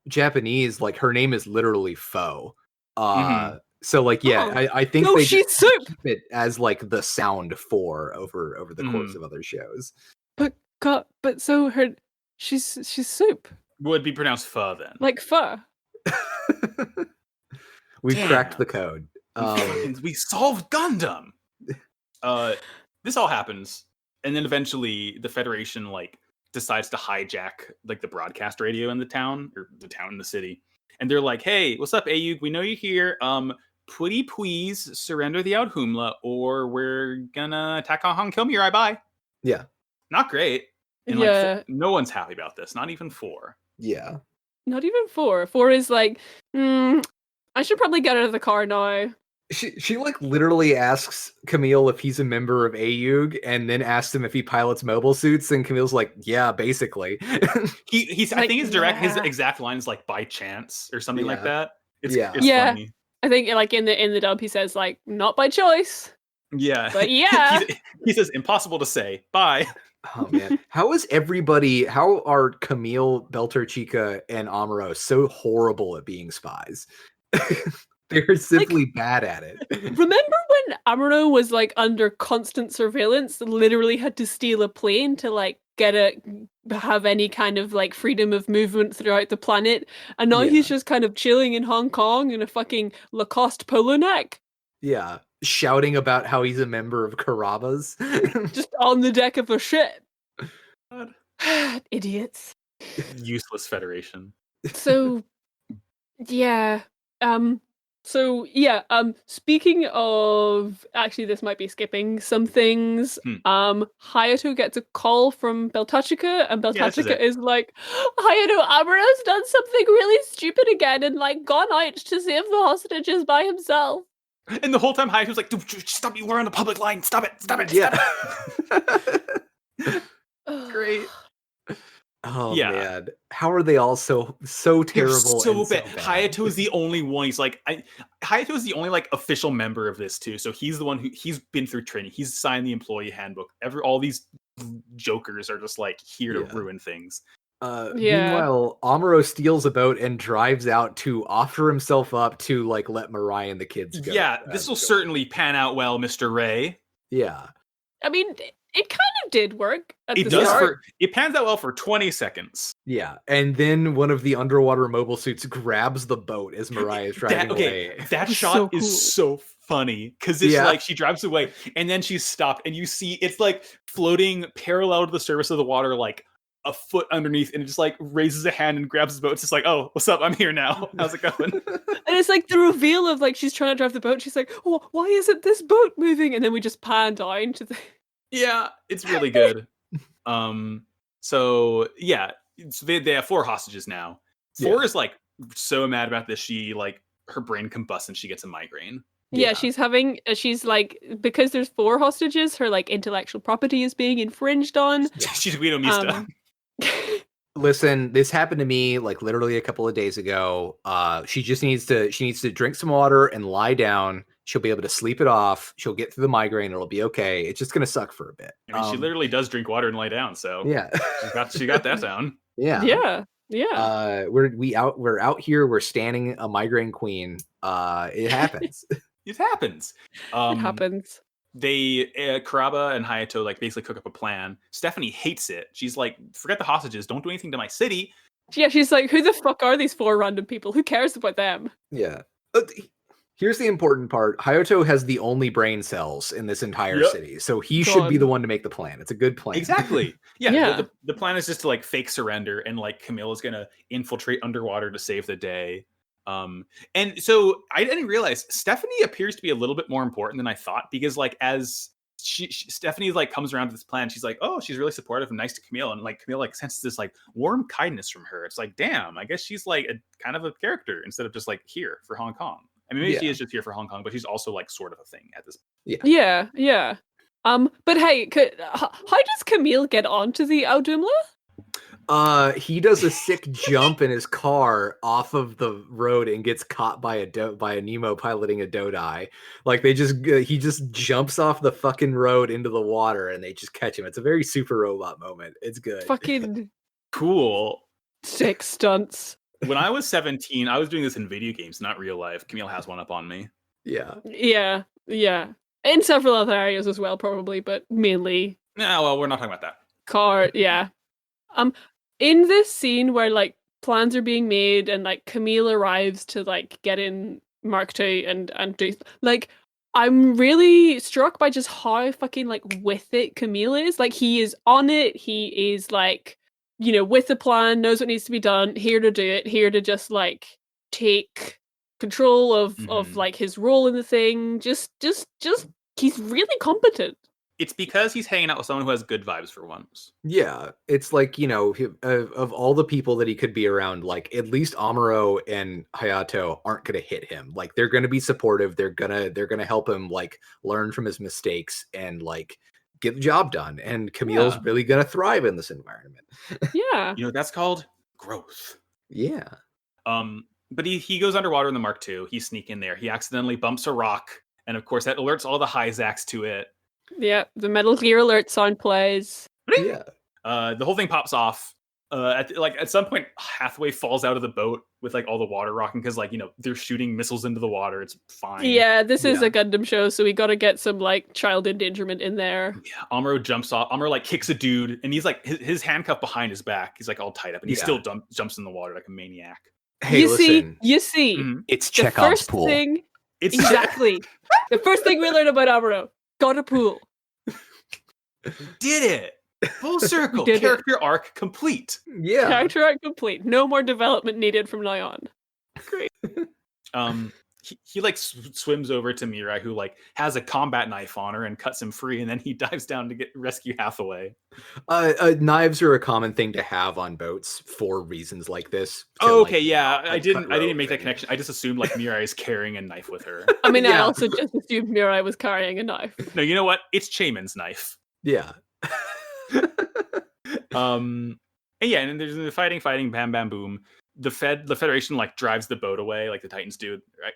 Japanese, like her name is literally Fo. So like I think they just keep it as like the sound 4 over the course of other shows. But so she's soup. Would be pronounced pho then. Like pho. We've cracked the code. We solved Gundam. This all happens, and then eventually the Federation like decides to hijack like the broadcast radio in the town, or the town in the city, and they're like, "Hey, what's up, Ayug? We know you're here. Pretty please surrender the Audhumla, or we're gonna attack on kill Mirai. Bye." Yeah, not great. And like, no one's happy about this. Not even 4. Yeah. Not even 4. 4 is like, I should probably get out of the car now. She like literally asks Camille if he's a member of AUG, and then asks him if he pilots mobile suits, and Camille's like, yeah, basically. He's I think his exact line is like by chance or something like that. It's funny. I think like in the dub he says like not by choice. Yeah. But yeah. he says impossible to say. Bye. Oh man, how are Camille, Beltorchica, and Amuro so horrible at being spies? They're simply bad at it. Remember when Amuro was like under constant surveillance, literally had to steal a plane to like have any kind of like freedom of movement throughout the planet, and now he's just kind of chilling in Hong Kong in a fucking Lacoste polo neck. Yeah. Shouting about how he's a member of Carrabba's. Just on the deck of a ship. Idiots. Useless Federation. So, yeah. Speaking of, actually this might be skipping some things. Hayato gets a call from Beltachika, and Beltachika is like, Hayato, Amuro's done something really stupid again and like gone out to save the hostages by himself. And the whole time Hayato's like, dude, stop, we're on the public line. Stop it. Yeah. Great. Oh man. How are they all so terrible? So bad. Hayato is the only one. He's like, Hayato is the only like official member of this too. So he's the one he's been through training. He's signed the employee handbook. All these jokers are just like here to ruin things. Meanwhile, Amuro steals a boat and drives out to offer himself up to like let Mirai and the kids go. Yeah, this will certainly pan out well, Mr. Ray. Yeah. I mean, it kind of did work. It does. It pans out well for 20 seconds. Yeah, and then one of the underwater mobile suits grabs the boat as Mariah is driving away. That shot is so funny because it's like she drives away and then she's stopped, and you see it's like floating parallel to the surface of the water, like a foot underneath, and it just like raises a hand and grabs the boat. It's just like, oh, what's up? I'm here now. How's it going? And it's like the reveal of like she's trying to drive the boat. She's like, oh, why isn't this boat moving? And then we just pan down to the. Yeah, it's really good. So yeah, they have 4 hostages now. 4 is like so mad about this. She like her brain combusts and she gets a migraine. Yeah, she's like, because there's 4 hostages, her like intellectual property is being infringed on. She's Guido Mista. Listen, this happened to me like literally a couple of days ago. She needs to drink some water and lie down. She'll be able to sleep it off. She'll get through the migraine. It'll be okay. It's just gonna suck for a bit. I mean, she literally does drink water and lie down. So yeah, she got that down. Yeah. We're out here. We're standing a migraine queen. It happens. It happens. It happens. They Kuraba and Hayato like basically cook up a plan. Stephanie hates it. She's like, forget the hostages. Don't do anything to my city. Yeah, she's like, who the fuck are these 4 random people? Who cares about them? Yeah. Here's the important part. Hayato has the only brain cells in this entire city, so he should be the one to make the plan. It's a good plan. Exactly. Yeah. The plan is just to like fake surrender, and like Camille is gonna infiltrate underwater to save the day. And so I didn't realize Stephanie appears to be a little bit more important than I thought, because like as Stephanie like comes around to this plan, she's like, oh, she's really supportive and nice to Camille, and like Camille like senses this like warm kindness from her. It's like, damn, I guess she's like a kind of a character instead of just like here for Hong Kong. I mean, maybe she is just here for Hong Kong, but she's also like sort of a thing at this point. Yeah. But hey, how does Camille get onto the Audumla? He does a sick jump in his car off of the road and gets caught by a Nemo piloting a Dodai. Like he just jumps off the fucking road into the water and they just catch him. It's a very Super Robot moment. It's good. Fucking cool. Sick stunts. When I was 17, I was doing this in video games, not real life. Camille has one up on me. Yeah. In several other areas as well, probably, but mainly. No, well, we're not talking about that. Car, yeah. In this scene where like plans are being made and like Camille arrives to like get in Mark II and do like, I'm really struck by just how fucking like with it Camille is. Like he is on it. He is like, you know, with the plan, knows what needs to be done, here to do it, here to just like take control of like his role in the thing. Just he's really competent. It's because he's hanging out with someone who has good vibes for once. Yeah, it's like, you know, of all the people that he could be around, like at least Amuro and Hayato aren't going to hit him. Like they're going to be supportive. They're gonna help him like learn from his mistakes and like get the job done. And Camille's really going to thrive in this environment. Yeah, you know, that's called growth. Yeah. But he goes underwater in the Mark II. He sneaks in there. He accidentally bumps a rock, and of course that alerts all the Hyzacs to it. Yeah, the Metal Gear Alert sound plays. Yeah. The whole thing pops off. At some point, Hathaway falls out of the boat with like all the water rocking because like, you know, they're shooting missiles into the water. It's fine. Yeah, this is a Gundam show, so we got to get some like child endangerment in there. Yeah, Amuro jumps off. Amuro like kicks a dude, and he's like his handcuff behind his back. He's like all tied up, and he still jumps in the water like a maniac. Hey, you see, it's Chekhov's pool. Exactly. The first thing we learned about Amuro. Got a pool. Did it. Full circle. Character arc complete. Yeah. Character arc complete. No more development needed from now on. Great. He like swims over to Mirai, who like has a combat knife on her and cuts him free, and then he dives down to rescue Hathaway. Knives are a common thing to have on boats for reasons like this. I didn't make that connection. I just assumed like Mirai is carrying a knife with her. I mean, I also just assumed Mirai was carrying a knife. No, you know what? It's Chaemon's knife. Yeah. And then there's the fighting, bam, bam, boom. The Federation like drives the boat away, like the Titans do. Right?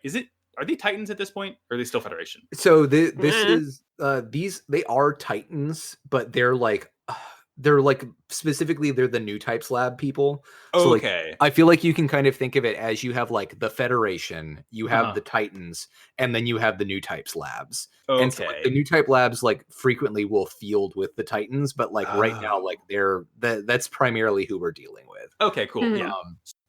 Are they Titans at this point, or are they still Federation? So this is they are Titans, but they're like they're like specifically they're the new types lab people. So okay. Like, I feel like you can kind of think of it as you have like the Federation, you have the Titans, and then you have the new types labs. Okay. And so like, the new type labs like frequently will field with the Titans, but like right now, like that's primarily who we're dealing with. Okay, cool. Yeah.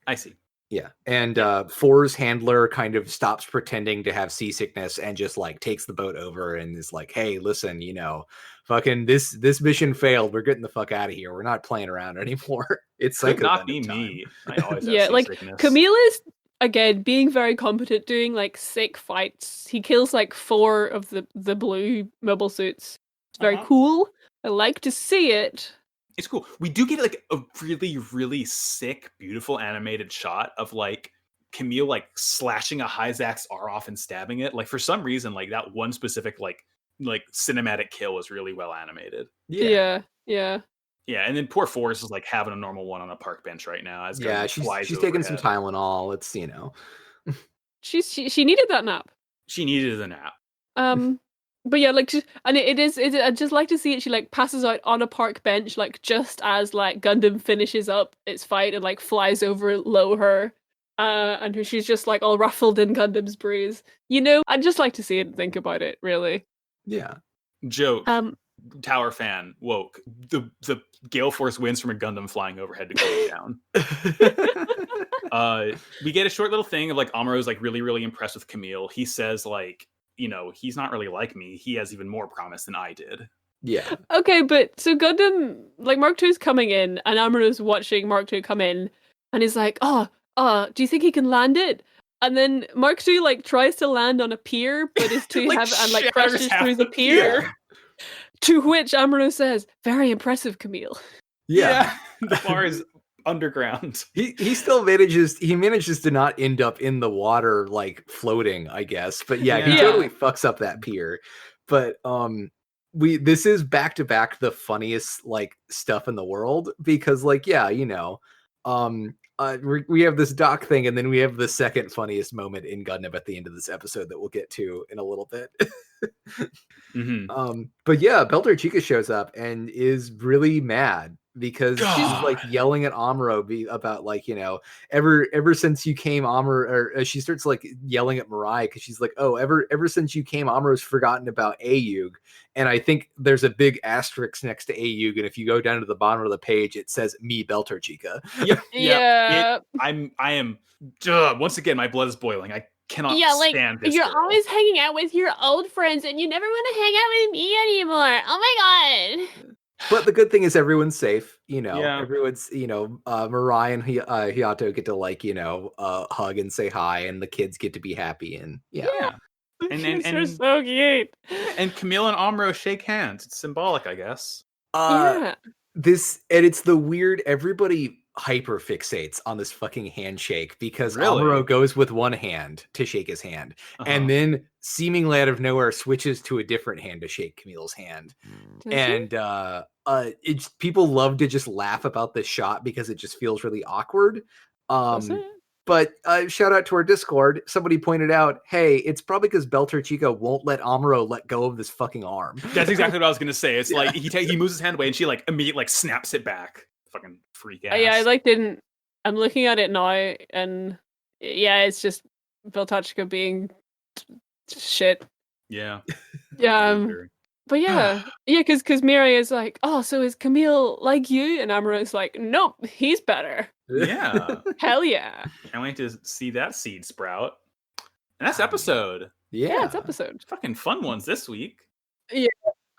I see. Yeah. And 4's handler kind of stops pretending to have seasickness and just like takes the boat over and is like, hey, listen, you know, fucking this mission failed. We're getting the fuck out of here. We're not playing around anymore. It's could not be me. I always have seasickness. Like Camille is again being very competent, doing like sick fights. He kills like 4 of the blue mobile suits. It's very cool. I like to see it. It's cool. We do get like a really, really sick, beautiful animated shot of like Camille like slashing a Hyzax R off and stabbing it. Like for some reason, like that one specific like cinematic kill was really well animated. Yeah. And then poor Forrest is like having a normal one on a park bench right now. As she's taking some Tylenol. It's she needed that nap. She needed a nap. But yeah, like, and it is. I'd just like to see it. She like passes out on a park bench, like just as like Gundam finishes up its fight and like flies over low her, and she's just like all ruffled in Gundam's bruise. You know, I'd just like to see it and think about it. Really. Yeah. Joke. Tower fan woke. The Gale Force wins from a Gundam flying overhead to go down. We get a short little thing of like Amuro's like really, really impressed with Camille. He says like, you know, he's not really like me. He has even more promise than I did. Yeah. Okay, but so Gundam, like Mark II's coming in, and Amuro's watching Mark II come in, and he's like, do you think he can land it? And then Mark II like tries to land on a pier, but is too heavy and like crashes through the pier. To which Amuro says, "Very impressive, Camille." Yeah. The bar is underground. He still manages to not end up in the water like floating, I guess. But yeah, he totally fucks up that pier. But this is back to back the funniest like stuff in the world, because like you know, we have this dock thing, and then we have the second funniest moment in Gundam at the end of this episode that we'll get to in a little bit. But yeah, Belter Chica shows up and is really mad because she's like yelling at Amuro about like, you know, ever since you came, Amuro, or she starts like yelling at Mirai because she's like, oh, ever since you came, Amuro's forgotten about Ayug. And I think there's a big asterisk next to Ayug, and if you go down to the bottom of the page, it says me, Belter Chica. Yep. I am once again, my blood is boiling. I cannot stand this. You're girl. always hanging out with your old friends, and you never want to hang out with me anymore. Oh my god! But the good thing is everyone's safe. You know, everyone's, you know, Mirai and Hiato get to like, you know, hug and say hi, and the kids get to be happy, and and they're so cute. And Camille and Amuro shake hands. It's symbolic, I guess. It's the weird. Everybody hyper fixates on this fucking handshake because Amuro goes with one hand to shake his hand, and then seemingly out of nowhere switches to a different hand to shake Camille's hand. And it's people love to just laugh about this shot because it just feels really awkward. But shout out to our Discord. Somebody pointed out, hey, it's probably because Belter Chica won't let Amuro let go of this fucking arm. That's exactly what I was gonna say. It's like he moves his hand away and she like immediately like snaps it back. Fucking freak ass. Yeah, I like didn't. I'm looking at it now, and it's just Belter Chica being shit. Yeah. But because Mirai is like, oh, so is Camille like you? And Amuro's like, nope, he's better. Yeah. Hell yeah. Can't wait to see that seed sprout. And that's episode. Yeah, it's episode. Fucking fun ones this week. Yeah.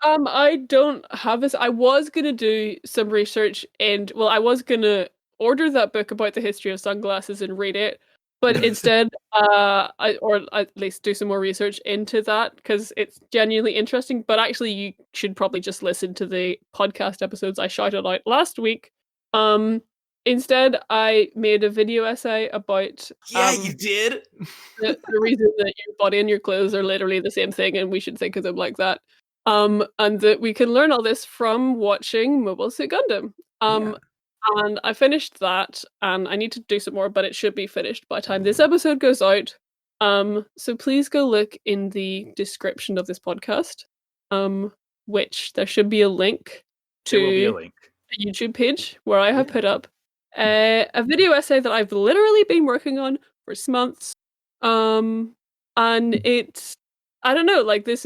I don't have this. I was gonna do some research, and I was gonna order that book about the history of sunglasses and read it. But instead, or at least do some more research into that because it's genuinely interesting. But actually, you should probably just listen to the podcast episodes I shouted out last week. Instead, I made a video essay about. You did. The reason that your body and your clothes are literally the same thing, and we should think of them like that. And that we can learn all this from watching Mobile Suit Gundam. And I finished that, and I need to do some more, but it should be finished by the time this episode goes out. So please go look in the description of this podcast, which there should be a link to. There will be a link. a YouTube page where I have put up a video essay that I've literally been working on for months. And it's, I don't know, like this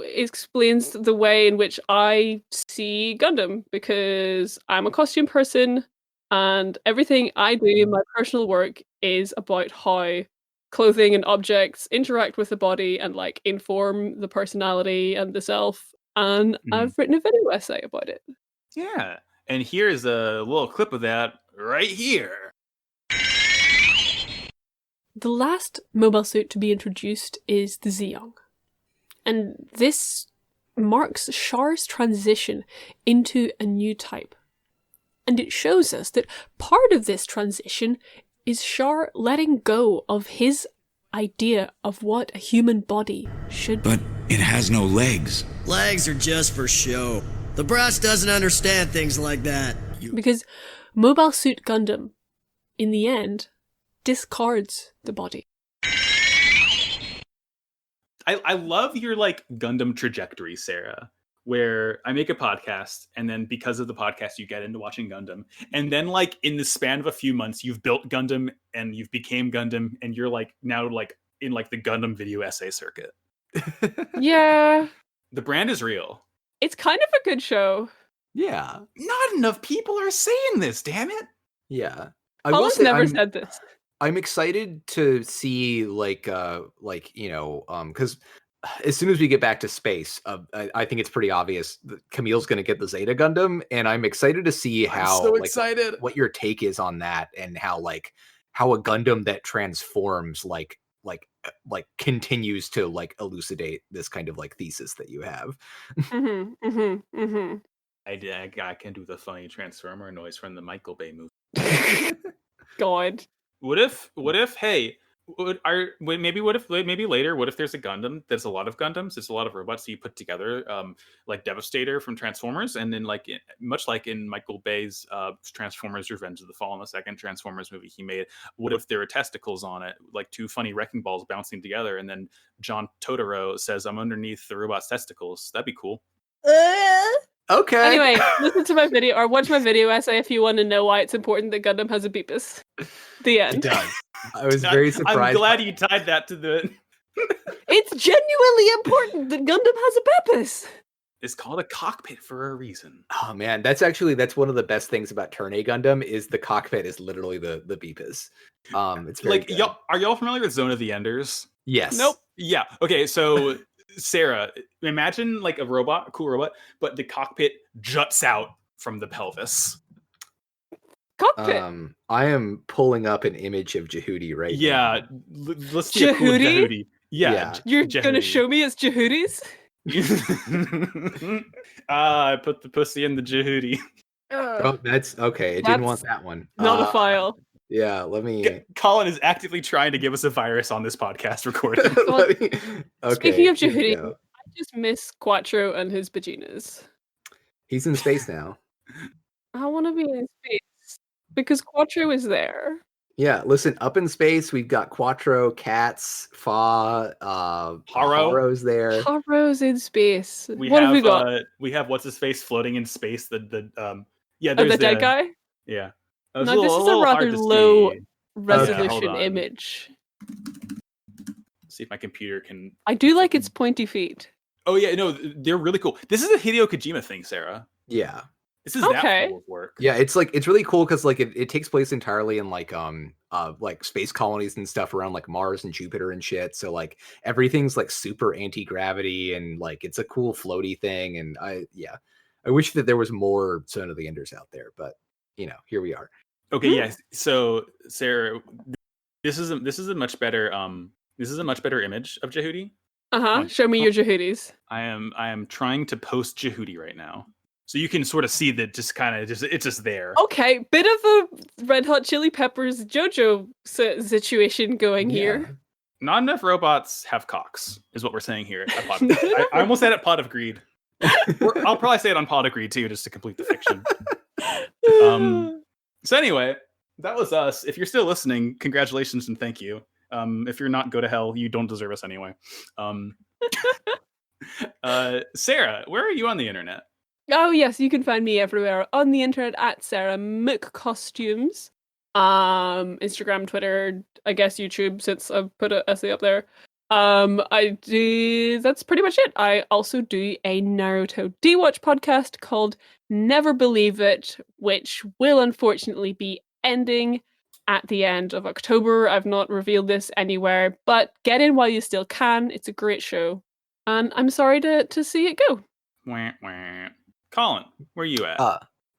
explains the way in which I see Gundam, because I'm a costume person and everything I do in my personal work is about how clothing and objects interact with the body and like inform the personality and the self. And I've written a video essay about it. Yeah. And here's a little clip of that right here. The last mobile suit to be introduced is the Zeong. And this marks Char's transition into a new type. And it shows us that part of this transition is Char letting go of his idea of what a human body should be. But it has no legs. Legs are just for show. The brass doesn't understand things like that. Because Mobile Suit Gundam, in the end, discards the body. I love your like Gundam trajectory, Sarah, where I make a podcast and then because of the podcast you get into watching Gundam, and then like in the span of a few months you've built Gundam and you've became Gundam and you're like now like in like the Gundam video essay circuit. Yeah. The brand is real. It's kind of a good show. Yeah. Not enough people are saying this, damn it. Yeah. Colin's never said this. I'm excited to see because as soon as we get back to space, I think it's pretty obvious that Camille's going to get the Zeta Gundam, and I'm excited to see how excited what your take is on that, and how a Gundam that transforms like continues to like elucidate this kind of like thesis that you have. I can do the funny transformer noise from the Michael Bay movie. God. What if hey, maybe later, what if there's a Gundam there's a lot of Gundams, there's a lot of robots that you put together, like Devastator from Transformers, and then like much like in Michael Bay's Transformers Revenge of the Fallen, the second Transformers movie he made, what if there were testicles on it, like two funny wrecking balls bouncing together, and then John Totoro says, I'm underneath the robot's testicles? That'd be cool. Okay. Anyway, listen to my video or watch my video essay if you want to know why it's important that Gundam has a beepus. The end. It does. I was very surprised. I'm glad you tied that to the... It's genuinely important that Gundam has a beepus. It's called a cockpit for a reason. Oh man, that's one of the best things about Turn A Gundam is the cockpit is literally the beepus. It's very like good. Are y'all familiar with Zone of the Enders? Yes. Nope. Yeah. Okay, so Sarah, imagine like a cool robot, but the cockpit juts out from the pelvis. Cockpit. I am pulling up an image of Jehudi right now. Yeah, let's see a cool Jehudi. Yeah. You're gonna show me it's Jehudis? I put the pussy in the Jehudi. Oh, that's okay. I didn't want that one. Not a file. Yeah, let me. Colin is actively trying to give us a virus on this podcast recording. Okay, speaking of Jehudi, I just miss Quattro and his vaginas. He's in space now. I want to be in space because Quattro is there. Yeah, listen, up in space, we've got Quattro, Cats, Fa, Haro's there. Haro's in space. What have we got? We have what's his face floating in space. The dead guy. Yeah. No, this is a rather low resolution image. See if my computer can. I do like its pointy feet. Oh yeah, no, they're really cool. This is a Hideo Kojima thing, Sarah. Yeah. This is that cool of work. Yeah, it's really cool because like it takes place entirely in like space colonies and stuff around like Mars and Jupiter and shit. So like everything's like super anti-gravity and like it's a cool floaty thing. And I wish that there was more Son of the Enders out there, but here we are. Okay, yeah. So Sarah, this is a much better image of Jehudi. Show me your Jehudis. I am trying to post Jehudi right now. So you can sort of see that it's just there. Okay, bit of a Red Hot Chili Peppers JoJo situation going here. Not enough robots have cocks, is what we're saying here at Pod. I almost said at Pod of Greed. I'll probably say it on Pod of Greed too, just to complete the fiction. So anyway, that was us. If you're still listening, congratulations and thank you. If you're not, go to hell. You don't deserve us anyway. Sarah, where are you on the internet? Oh yes, you can find me everywhere on the internet at Sarah McCostumes. Instagram, Twitter, I guess YouTube, since I've put an essay up there. That's pretty much it. I also do a Naruto D-Watch podcast called Never Believe It, which will unfortunately be ending at the end of October. I've not revealed this anywhere, but get in while you still can. It's a great show. And I'm sorry to see it go. Wah, wah. Colin, where are you at?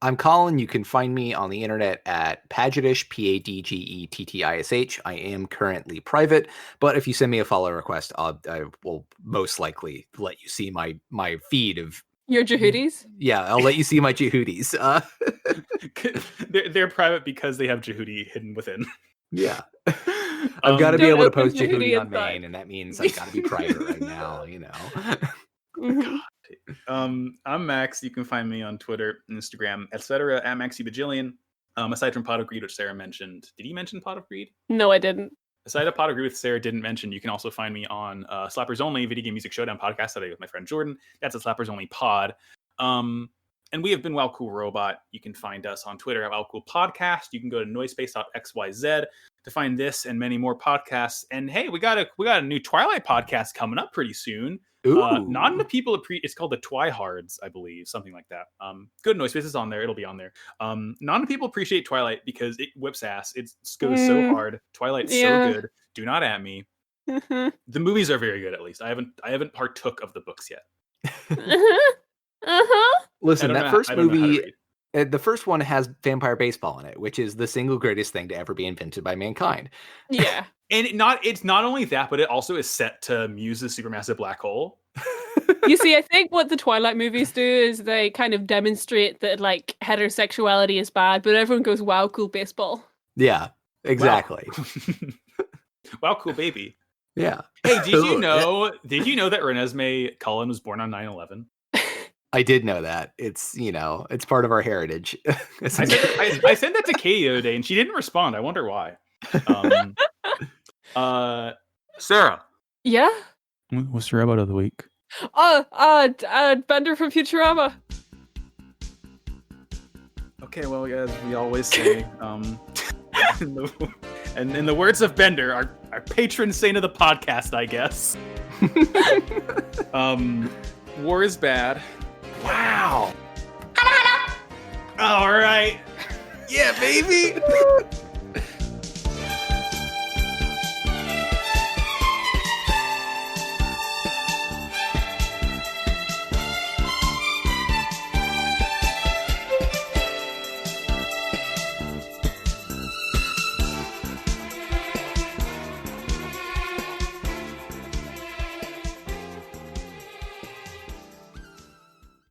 I'm Colin. You can find me on the internet at Padgettish, Padgettish. I am currently private, but if you send me a follow request, I will most likely let you see my feed of your Jehudis. Yeah, I'll let you see my Jehudis. They're private because they have Jehudi hidden within. Yeah. I've got to be able to post Jehudi on main, and that means I've got to be private right now, you know. Mm-hmm. I'm Max. You can find me on Twitter, Instagram, etc. at MaxyBajillion. Aside from Pot of Greed, which Sarah mentioned. Did you mention Pot of Greed? No, I didn't. Aside of Pot of Greed, which Sarah didn't mention, you can also find me on Slappers Only Video Game Music Showdown podcast today with my friend Jordan. That's a Slappers Only pod. And we have been Wow Cool Robot. You can find us on Twitter at Wow Cool Podcast. You can go to noisepace.xyz to find this and many more podcasts. And hey, we got a new Twilight podcast coming up pretty soon. Not enough people it's called the Twihards, I believe, something like that. Good Noisepace is on there. It'll be on there. Not enough people appreciate Twilight because it whips ass. It goes so hard. Twilight's so good. Do not at me. The movies are very good, at least. I haven't partook of the books yet. Listen, that first movie, the first one has vampire baseball in it, which is the single greatest thing to ever be invented by mankind. Yeah. And it's not only that, but it also is set to Muse's supermassive black hole. You see, I think what the Twilight movies do is they kind of demonstrate that like heterosexuality is bad, but everyone goes, "Wow, cool baseball." Yeah, exactly. Wow, cool baby. Yeah. Hey, did you know that Renesmee Cullen was born on 9/11? I did know that. It's, it's part of our heritage. I sent that to Katie the other day, and she didn't respond. I wonder why. Sarah. Yeah? What's your robot of the week? Bender from Futurama. Okay, well, as we always say, and in the words of Bender, our patron saint of the podcast, I guess. War is bad. Wow. All right. Yeah, baby.